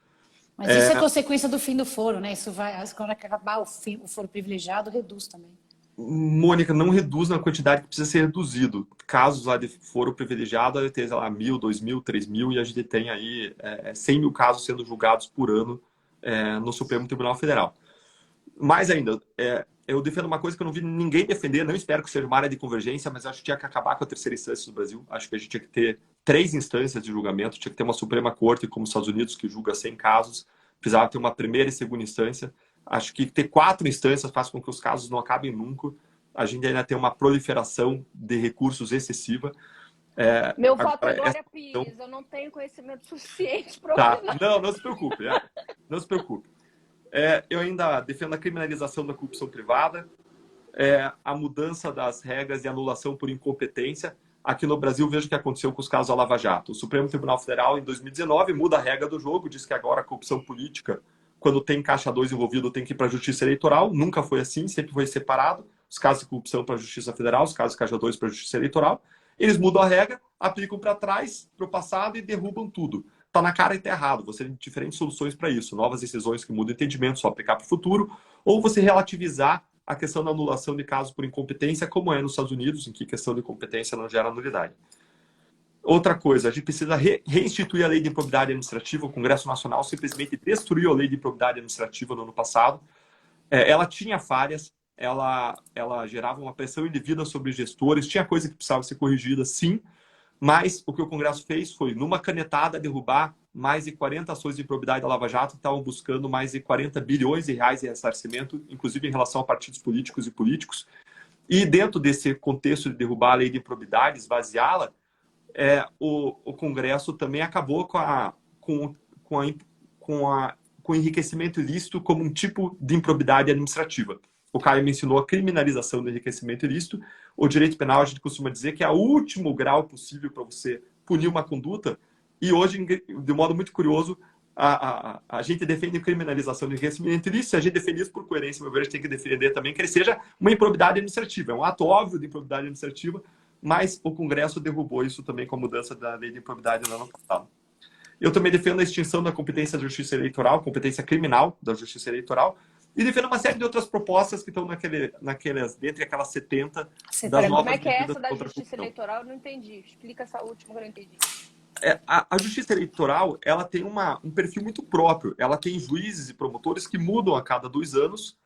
Mas isso é consequência do fim do foro, né? Isso vai, quando acabar o foro privilegiado, reduz também. Mônica, não reduz na quantidade que precisa ser reduzido. Casos lá de foro privilegiado, vai ter, sei lá, 1.000, 2.000, 3.000, e a gente tem aí 100 mil casos sendo julgados por ano no Supremo Tribunal Federal. Mais ainda, eu defendo uma coisa que eu não vi ninguém defender, não espero que seja uma área de convergência, mas acho que tinha que acabar com a terceira instância no Brasil. Acho que a gente tinha que ter 3 instâncias de julgamento, tinha que ter uma Suprema Corte, como os Estados Unidos, que julga 100 casos, precisava ter uma primeira e segunda instância. Acho que ter 4 instâncias faz com que os casos não acabem nunca. A gente ainda tem uma proliferação de recursos excessiva. Meu voto é Glória Pires, eu não tenho conhecimento suficiente para opinar. Tá. Não se preocupe. Não se preocupe. Eu ainda defendo a criminalização da corrupção privada, a mudança das regras de anulação por incompetência. Aqui no Brasil, veja o que aconteceu com os casos da Lava Jato. O Supremo Tribunal Federal, em 2019, muda a regra do jogo, diz que agora a corrupção política, quando tem caixa 2 envolvido, tem que ir para a Justiça Eleitoral. Nunca foi assim, sempre foi separado. Os casos de corrupção para a Justiça Federal, os casos de caixa 2 para a Justiça Eleitoral. Eles mudam a regra, aplicam para trás, para o passado e derrubam tudo. Está na cara e está errado. Você tem diferentes soluções para isso. Novas decisões que mudam o entendimento, só aplicar para o futuro. Ou você relativizar a questão da anulação de casos por incompetência, como é nos Estados Unidos, em que questão de incompetência não gera nulidade. Outra coisa, a gente precisa reinstituir a lei de improbidade administrativa. O Congresso Nacional simplesmente destruiu a lei de improbidade administrativa no ano passado. Ela tinha falhas, ela gerava uma pressão indevida sobre gestores, tinha coisa que precisava ser corrigida, sim, mas o que o Congresso fez foi, numa canetada, derrubar mais de 40 ações de improbidade da Lava Jato, que estavam buscando mais de 40 bilhões de reais de ressarcimento, inclusive em relação a partidos políticos e políticos. E dentro desse contexto de derrubar a lei de improbidade, esvaziá-la, o Congresso também acabou com o enriquecimento ilícito como um tipo de improbidade administrativa. O Caio mencionou a criminalização do enriquecimento ilícito. O direito penal, a gente costuma dizer que é o último grau possível para você punir uma conduta. E hoje, de modo muito curioso, a gente defende a criminalização do enriquecimento ilícito. Se a gente defende isso por coerência, meu ver, a gente tem que defender também que ele seja uma improbidade administrativa. É um ato óbvio de improbidade administrativa, mas o Congresso derrubou isso também com a mudança da lei de improbidade no ano passado. Eu também defendo a extinção da competência da Justiça Eleitoral, competência criminal da Justiça Eleitoral, e defendo uma série de outras propostas que estão dentre aquelas 70 das novas medidas. Como é que é essa da Justiça Eleitoral? Eu não entendi. Explica essa última que eu não entendi. A Justiça Eleitoral, ela tem um perfil muito próprio. Ela tem juízes e promotores que mudam a cada 2 anos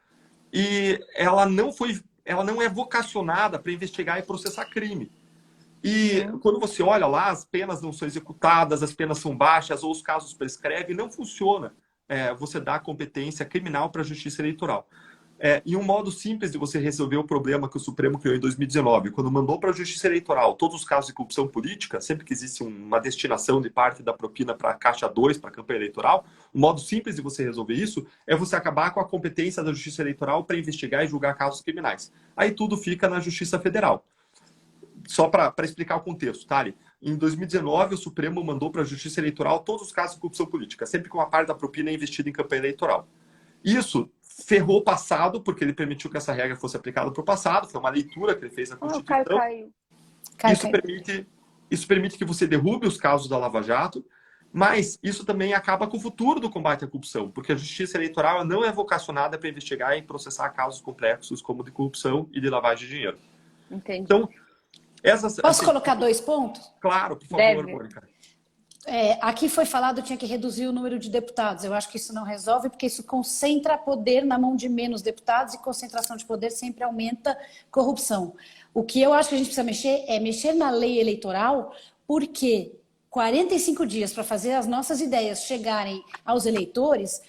e ela não é vocacionada para investigar e processar crime. E quando você olha lá, as penas não são executadas, as penas são baixas ou os casos prescrevem, não funciona você dar competência criminal para a Justiça Eleitoral. E um modo simples de você resolver o problema que o Supremo criou em 2019, quando mandou para a Justiça Eleitoral todos os casos de corrupção política, sempre que existe uma destinação de parte da propina para a Caixa 2, para a campanha eleitoral, um modo simples de você resolver isso é você acabar com a competência da Justiça Eleitoral para investigar e julgar casos criminais. Aí tudo fica na Justiça Federal. Só para explicar o contexto, Thali. Em 2019, o Supremo mandou para a Justiça Eleitoral todos os casos de corrupção política, sempre com uma parte da propina investida em campanha eleitoral. Isso ferrou o passado, porque ele permitiu que essa regra fosse aplicada para o passado, foi uma leitura que ele fez na Constituição. Isso permite que você derrube os casos da Lava Jato, mas isso também acaba com o futuro do combate à corrupção, porque a Justiça Eleitoral não é vocacionada para investigar e processar casos complexos como de corrupção e de lavagem de dinheiro. Entendi. Então, posso colocar 2 pontos? Claro, por favor, Mônica. Aqui foi falado que tinha que reduzir o número de deputados. Eu acho que isso não resolve, porque isso concentra poder na mão de menos deputados e concentração de poder sempre aumenta corrupção. O que eu acho que a gente precisa mexer é mexer na lei eleitoral, porque 45 dias para fazer as nossas ideias chegarem aos eleitores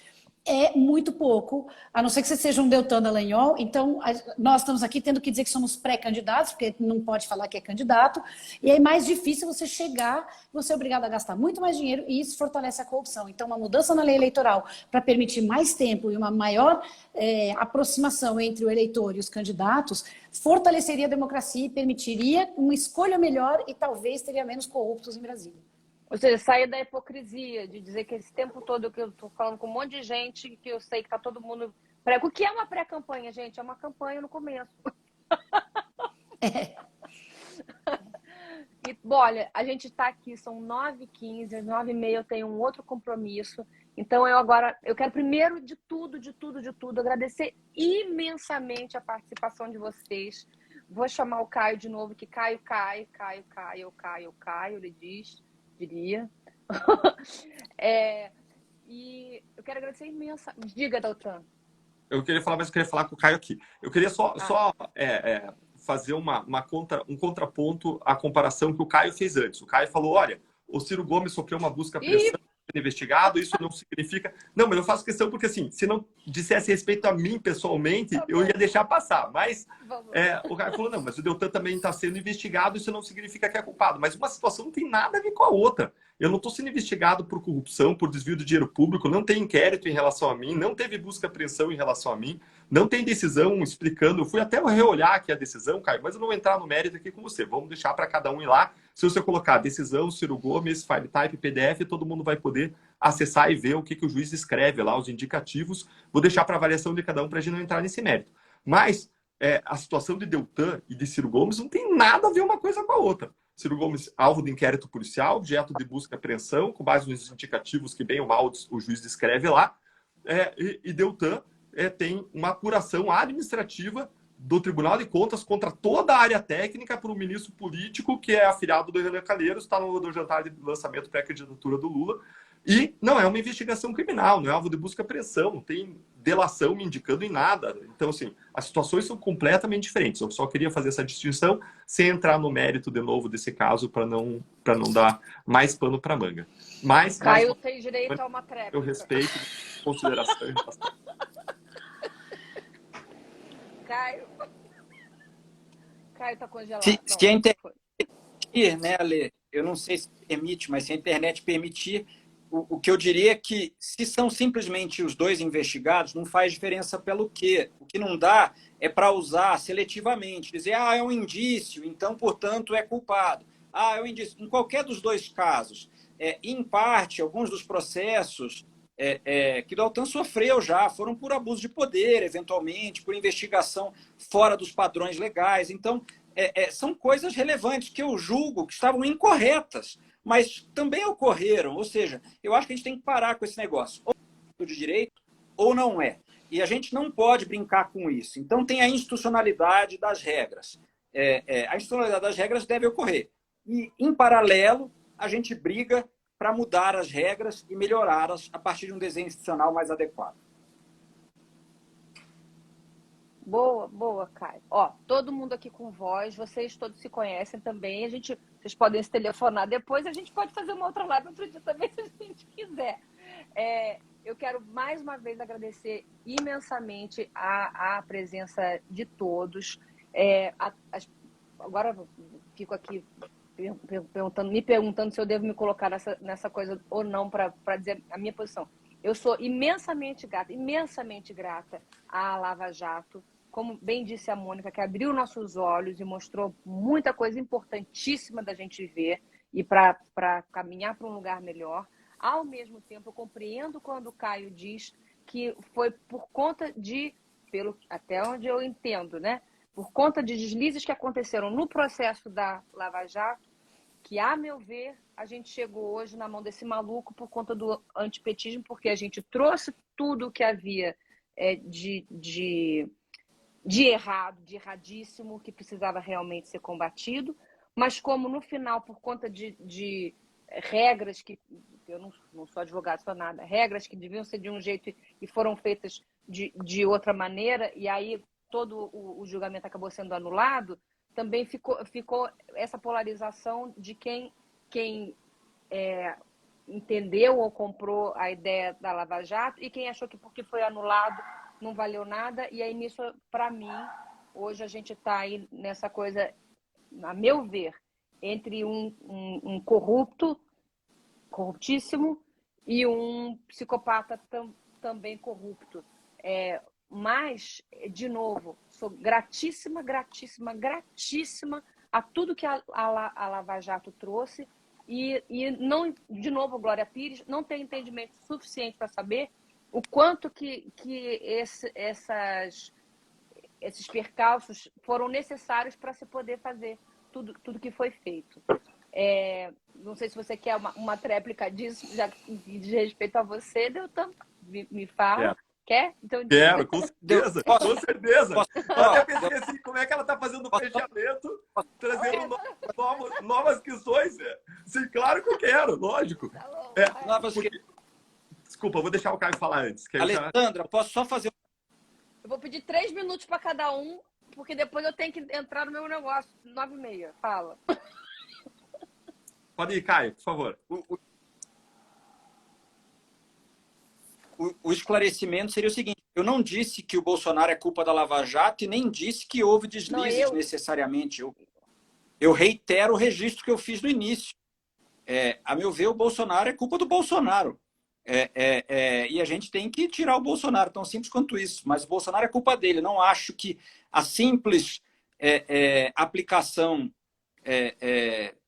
é muito pouco, a não ser que você seja um Deltan Dallagnol. Então, nós estamos aqui tendo que dizer que somos pré-candidatos, porque não pode falar que é candidato, e é mais difícil você chegar, você é obrigado a gastar muito mais dinheiro, e isso fortalece a corrupção. Então, uma mudança na lei eleitoral para permitir mais tempo e uma maior aproximação entre o eleitor e os candidatos fortaleceria a democracia e permitiria uma escolha melhor e talvez teria menos corruptos em Brasília. Ou seja, sair da hipocrisia de dizer que esse tempo todo que eu estou falando com um monte de gente, que eu sei que está todo mundo... O que é uma pré-campanha, gente? É uma campanha no começo. E, bom, olha, a gente está aqui, são 9h15, às 9h30 eu tenho um outro compromisso. Então, eu quero primeiro de tudo, agradecer imensamente a participação de vocês. Vou chamar o Caio de novo, que Caio, ele diria. E eu quero agradecer imensamente. Diga, Daltan. Eu queria falar, mas eu queria falar com o Caio aqui. Eu queria só fazer um contraponto à comparação que o Caio fez antes. O Caio falou, olha, o Ciro Gomes sofreu uma busca apreensão, investigado, isso não significa... Não, mas eu faço questão porque, assim, se não dissesse respeito a mim pessoalmente, eu ia deixar passar. Mas o Caio falou, não, mas o Deltan também está sendo investigado, isso não significa que é culpado. Mas uma situação não tem nada a ver com a outra. Eu não estou sendo investigado por corrupção, por desvio de dinheiro público, não tem inquérito em relação a mim, não teve busca e apreensão em relação a mim, não tem decisão explicando. Eu fui até reolhar aqui a decisão, Caio, mas eu não vou entrar no mérito aqui com você. Vamos deixar para cada um ir lá. Se você colocar decisão, Ciro Gomes, file type, PDF, todo mundo vai poder acessar e ver o que o juiz escreve lá, os indicativos. Vou deixar para avaliação de cada um para a gente não entrar nesse mérito. Mas a situação de Deltan e de Ciro Gomes não tem nada a ver uma coisa com a outra. Ciro Gomes, alvo de inquérito policial, objeto de busca e apreensão, com base nos indicativos que bem ou mal o juiz descreve lá. E Deltan tem uma apuração administrativa do Tribunal de Contas contra toda a área técnica por um ministro político que é afiliado do Renan Calheiros, está no jantar de lançamento pré-candidatura do Lula. E não é uma investigação criminal, não é alvo de busca e apreensão, não tem delação me indicando em nada. Então, assim, as situações são completamente diferentes. Eu só queria fazer essa distinção sem entrar no mérito de novo desse caso para não dar mais pano para manga. Mas Caio tem direito a uma tréplica. Eu respeito, consideração. Caio tá congelado. Se a internet permitir, né, Ale? Eu não sei se permite, mas se a internet permitir, o que eu diria é que, se são simplesmente os dois investigados, não faz diferença pelo quê. O que não dá é para usar seletivamente, dizer, é um indício, então, portanto, é culpado. É um indício. Em qualquer dos dois casos, em parte, alguns dos processos que Deltan sofreu já foram por abuso de poder, eventualmente, por investigação fora dos padrões legais. Então, são coisas relevantes que eu julgo que estavam incorretas, mas também ocorreram. Ou seja, eu acho que a gente tem que parar com esse negócio. Ou é de direito, ou não é. E a gente não pode brincar com isso. Então, tem a institucionalidade das regras. A institucionalidade das regras deve ocorrer. E, em paralelo, a gente briga para mudar as regras e melhorá-las a partir de um desenho institucional mais adequado. Boa, Caio. Todo mundo aqui com voz, vocês todos se conhecem também. Vocês podem se telefonar depois, a gente pode fazer uma outra live outro dia também, se a gente quiser. Eu quero mais uma vez agradecer imensamente a presença de todos. Agora fico aqui me perguntando se eu devo me colocar nessa coisa ou não para dizer a minha posição. Eu sou imensamente grata à Lava Jato, como bem disse a Mônica, que abriu nossos olhos e mostrou muita coisa importantíssima da gente ver e para caminhar para um lugar melhor. Ao mesmo tempo, eu compreendo quando o Caio diz que foi por conta até onde eu entendo, né? Por conta de deslizes que aconteceram no processo da Lava Jato, que, a meu ver, a gente chegou hoje na mão desse maluco por conta do antipetismo, porque a gente trouxe tudo o que havia de errado, de erradíssimo, que precisava realmente ser combatido, mas como no final, por conta de regras que, eu não sou advogado, sou nada, regras que deviam ser de um jeito e foram feitas de outra maneira, e aí todo o julgamento acabou sendo anulado, também ficou essa polarização de quem entendeu ou comprou a ideia da Lava Jato e quem achou que porque foi anulado não valeu nada. E aí nisso, para mim, hoje a gente está aí nessa coisa, a meu ver, entre um corruptíssimo e um psicopata também corrupto. Mas, de novo, sou gratíssima a tudo que a Lava Jato trouxe e não, de novo, Glória Pires, não tem entendimento suficiente para saber o quanto que esses percalços foram necessários para se poder fazer tudo que foi feito. Não sei se você quer uma tréplica disso, já que diz respeito a você, Deltan, me fala. Quer? Então, Quero, com certeza, com certeza. Posso- Eu até pensei assim, como é que ela tá fazendo o fechamento, trazendo novas questões? Sim, claro que eu quero, lógico. tá bom, Novas Porque... Desculpa, eu vou deixar o Caio falar antes. Que aí já... Alessandra, posso só fazer eu vou pedir 3 minutos para cada um, porque depois eu tenho que entrar no meu negócio, 9h30. Fala. Pode ir, Caio, por favor. o esclarecimento seria o seguinte: eu não disse que o Bolsonaro é culpa da Lava Jato e nem disse que houve deslizes necessariamente. Eu reitero o registro que eu fiz no início. A meu ver, o Bolsonaro é culpa do Bolsonaro. E a gente tem que tirar o Bolsonaro, tão simples quanto isso. Mas o Bolsonaro é culpa dele. Não acho que a simples aplicação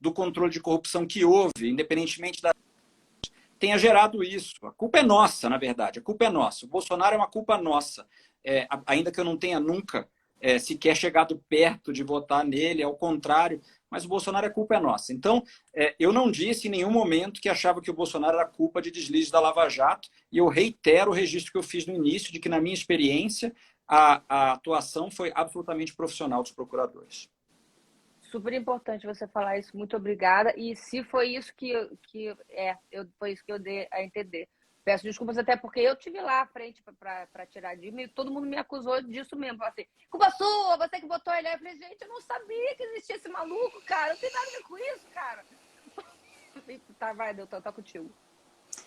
do controle de corrupção que houve, independentemente da tenha gerado isso. A culpa é nossa, na verdade. A culpa é nossa. O Bolsonaro é uma culpa nossa. Ainda que eu não tenha nunca sequer chegado perto de votar nele, ao contrário, mas o Bolsonaro, a culpa é nossa. Então, eu não disse em nenhum momento que achava que o Bolsonaro era culpa de deslize da Lava Jato, e eu reitero o registro que eu fiz no início, de que, na minha experiência, a atuação foi absolutamente profissional dos procuradores. Super importante você falar isso, muito obrigada. E se foi isso foi isso que eu dei a entender. Peço desculpas até porque eu tive lá à frente para tirar de mim, todo mundo me acusou disso mesmo. Falei assim, culpa sua, você que botou ele aí. Eu falei, gente, eu não sabia que existia esse maluco, cara. Não tem nada a ver com isso, cara. Tá, vai, Deltan, tá contigo.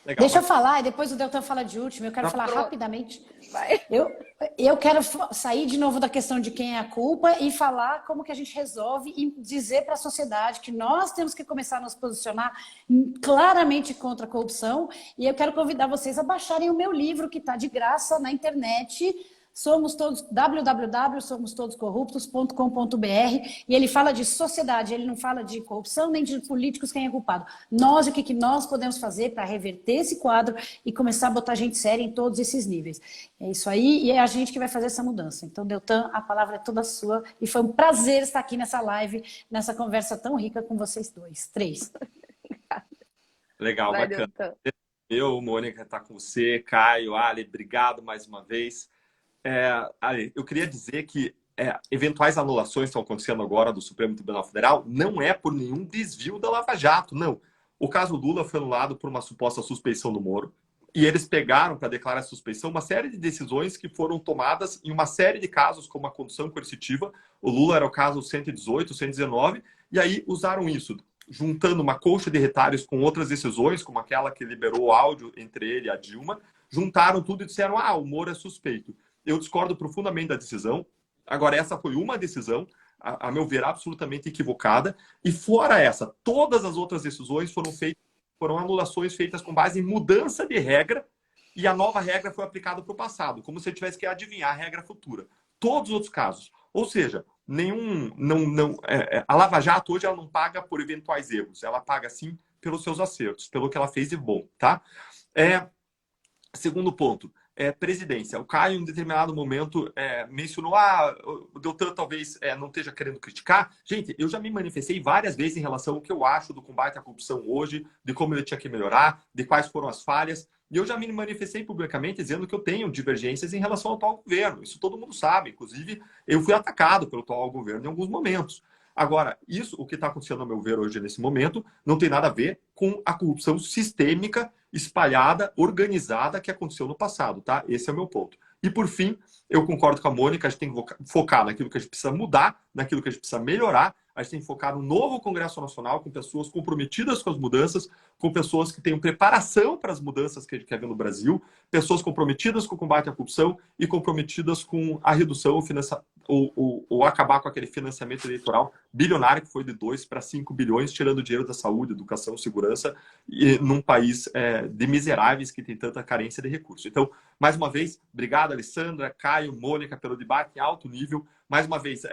Legal, deixa eu falar, e depois o Deltan fala de último. Eu quero falar rapidamente. Vai. Eu quero sair de novo da questão de quem é a culpa e falar como que a gente resolve e dizer para a sociedade que nós temos que começar a nos posicionar claramente contra a corrupção. E eu quero convidar vocês a baixarem o meu livro, que está de graça na internet. Somos todos, www.somostodoscorruptos.com.br, e ele fala de sociedade, ele não fala de corrupção nem de políticos, quem é culpado. Nós, o que nós podemos fazer para reverter esse quadro e começar a botar gente séria em todos esses níveis. É isso aí, e é a gente que vai fazer essa mudança. Então, Deltan, a palavra é toda sua, e foi um prazer estar aqui nessa live, nessa conversa tão rica com vocês três. Legal, vai, bacana. Deltan. Mônica, tá com você, Caio, Ali, obrigado mais uma vez. Ali, eu queria dizer que eventuais anulações estão acontecendo agora do Supremo Tribunal Federal não é por nenhum desvio da Lava Jato, não. O caso Lula foi anulado por uma suposta suspeição do Moro, e eles pegaram para declarar a suspeição uma série de decisões que foram tomadas em uma série de casos, como a condução coercitiva. O Lula era o caso 118, 119, e aí usaram isso, juntando uma colcha de retalhos com outras decisões, como aquela que liberou o áudio entre ele e a Dilma, juntaram tudo e disseram, o Moro é suspeito. Eu discordo profundamente da decisão. Agora, essa foi uma decisão, a meu ver, absolutamente equivocada. E fora essa, todas as outras decisões foram anulações feitas com base em mudança de regra, e a nova regra foi aplicada para o passado, como se eu tivesse que adivinhar a regra futura. Todos os outros casos. Ou seja, a Lava Jato hoje ela não paga por eventuais erros, ela paga sim pelos seus acertos, pelo que ela fez de bom, tá? Segundo ponto. Presidência. O Caio, em determinado momento, mencionou o Deltan talvez não esteja querendo criticar. Gente, eu já me manifestei várias vezes em relação ao que eu acho do combate à corrupção hoje, de como ele tinha que melhorar, de quais foram as falhas. E eu já me manifestei publicamente dizendo que eu tenho divergências em relação ao atual governo. Isso todo mundo sabe. Inclusive, eu fui atacado pelo atual governo em alguns momentos. Agora, o que está acontecendo, ao meu ver, hoje, nesse momento, não tem nada a ver com a corrupção sistêmica, espalhada, organizada que aconteceu no passado, tá? Esse é o meu ponto. E, por fim, eu concordo com a Mônica, a gente tem que focar naquilo que a gente precisa mudar, naquilo que a gente precisa melhorar. A gente tem que focar no novo Congresso Nacional, com pessoas comprometidas com as mudanças, com pessoas que tenham preparação para as mudanças que a gente quer ver no Brasil, pessoas comprometidas com o combate à corrupção e comprometidas com a redução ou acabar com aquele financiamento eleitoral bilionário que foi de 2 para 5 bilhões, tirando dinheiro da saúde, educação, segurança, e num país de miseráveis que tem tanta carência de recursos. Então, mais uma vez, obrigado, Alessandra, Caio, Mônica, pelo debate em alto nível. mais uma vez,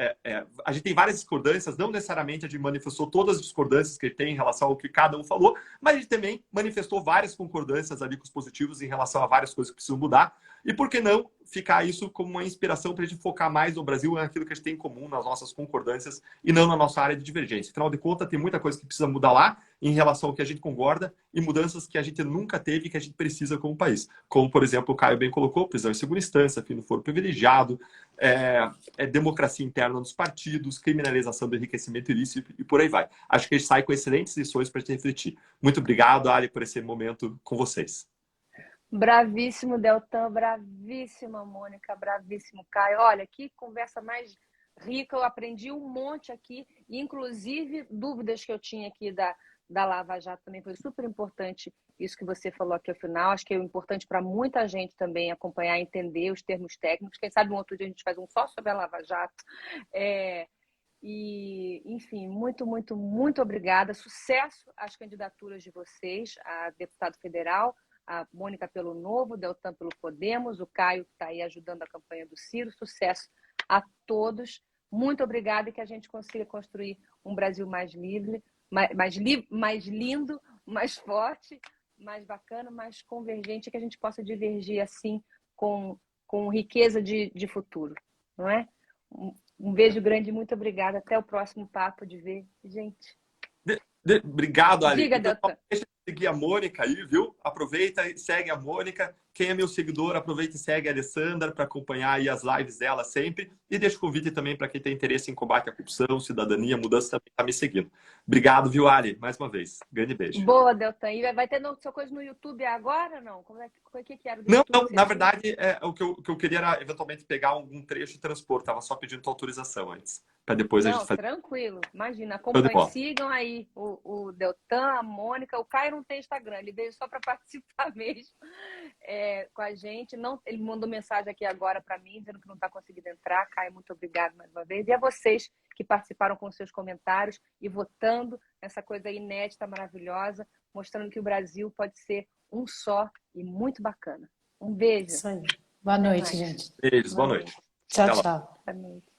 a gente tem várias discordâncias, não necessariamente a gente manifestou todas as discordâncias que tem em relação ao que cada um falou, mas a gente também manifestou várias concordâncias ali com os positivos em relação a várias coisas que precisam mudar. E por que não ficar isso como uma inspiração para a gente focar mais no Brasil, naquilo que a gente tem em comum, nas nossas concordâncias e não na nossa área de divergência. Afinal de contas, tem muita coisa que precisa mudar lá em relação ao que a gente concorda e mudanças que a gente nunca teve e que a gente precisa como país. Como, por exemplo, o Caio bem colocou, prisão em segunda instância, fim do foro privilegiado, democracia interna nos partidos, criminalização do enriquecimento ilícito e por aí vai. Acho que a gente sai com excelentes lições para a gente refletir. Muito obrigado, Ali, por esse momento com vocês. Bravíssimo, Deltan, bravíssima, Mônica, bravíssimo, Caio. Olha, que conversa mais rica, eu aprendi um monte aqui, inclusive dúvidas que eu tinha aqui da Lava Jato também foi super importante isso que você falou aqui ao final. Acho que é importante para muita gente também acompanhar, entender os termos técnicos. Quem sabe um outro dia a gente faz um só sobre a Lava Jato. E, enfim, muito, muito, muito obrigada. Sucesso às candidaturas de vocês, a deputado federal, a Mônica pelo Novo, o Deltan pelo Podemos, o Caio que está aí ajudando a campanha do Ciro. Sucesso a todos. Muito obrigada e que a gente consiga construir um Brasil mais livre, mais lindo, mais forte, mais bacana, mais convergente, que a gente possa divergir assim com riqueza de futuro, não é? Um beijo grande, muito obrigada. Até o próximo Papo de Ver, gente. Obrigado, Ali. Diga, Então, Deltan. deixa eu seguir a Mônica aí, viu? Aproveita e segue a Mônica. Quem é meu seguidor, aproveita e segue a Alessandra para acompanhar aí as lives dela sempre. E deixa o convite também para quem tem interesse em combate à corrupção, cidadania, mudança, também está me seguindo. Obrigado, viu, Ali? Mais uma vez. Grande beijo. Boa, Deltan. E vai ter sua coisa no YouTube agora ou não? O que era do Não, YouTube? na verdade, o que eu queria era eventualmente pegar algum trecho e transpor. Tava só pedindo tua autorização antes, para depois a gente fazer. Tranquilo. Imagina, acompanhem, sigam aí o Deltan, a Mônica. O Caio não tem Instagram, ele veio só para participar mesmo com a gente. Não, ele mandou mensagem aqui agora para mim, dizendo que não está conseguindo entrar. Caio, muito obrigado mais uma vez. E a vocês que participaram com seus comentários e votando nessa coisa inédita, maravilhosa, mostrando que o Brasil pode ser um só e muito bacana. Um beijo. Isso aí. Boa noite, gente. Beijos, boa noite. Tchau, tchau. Boa noite.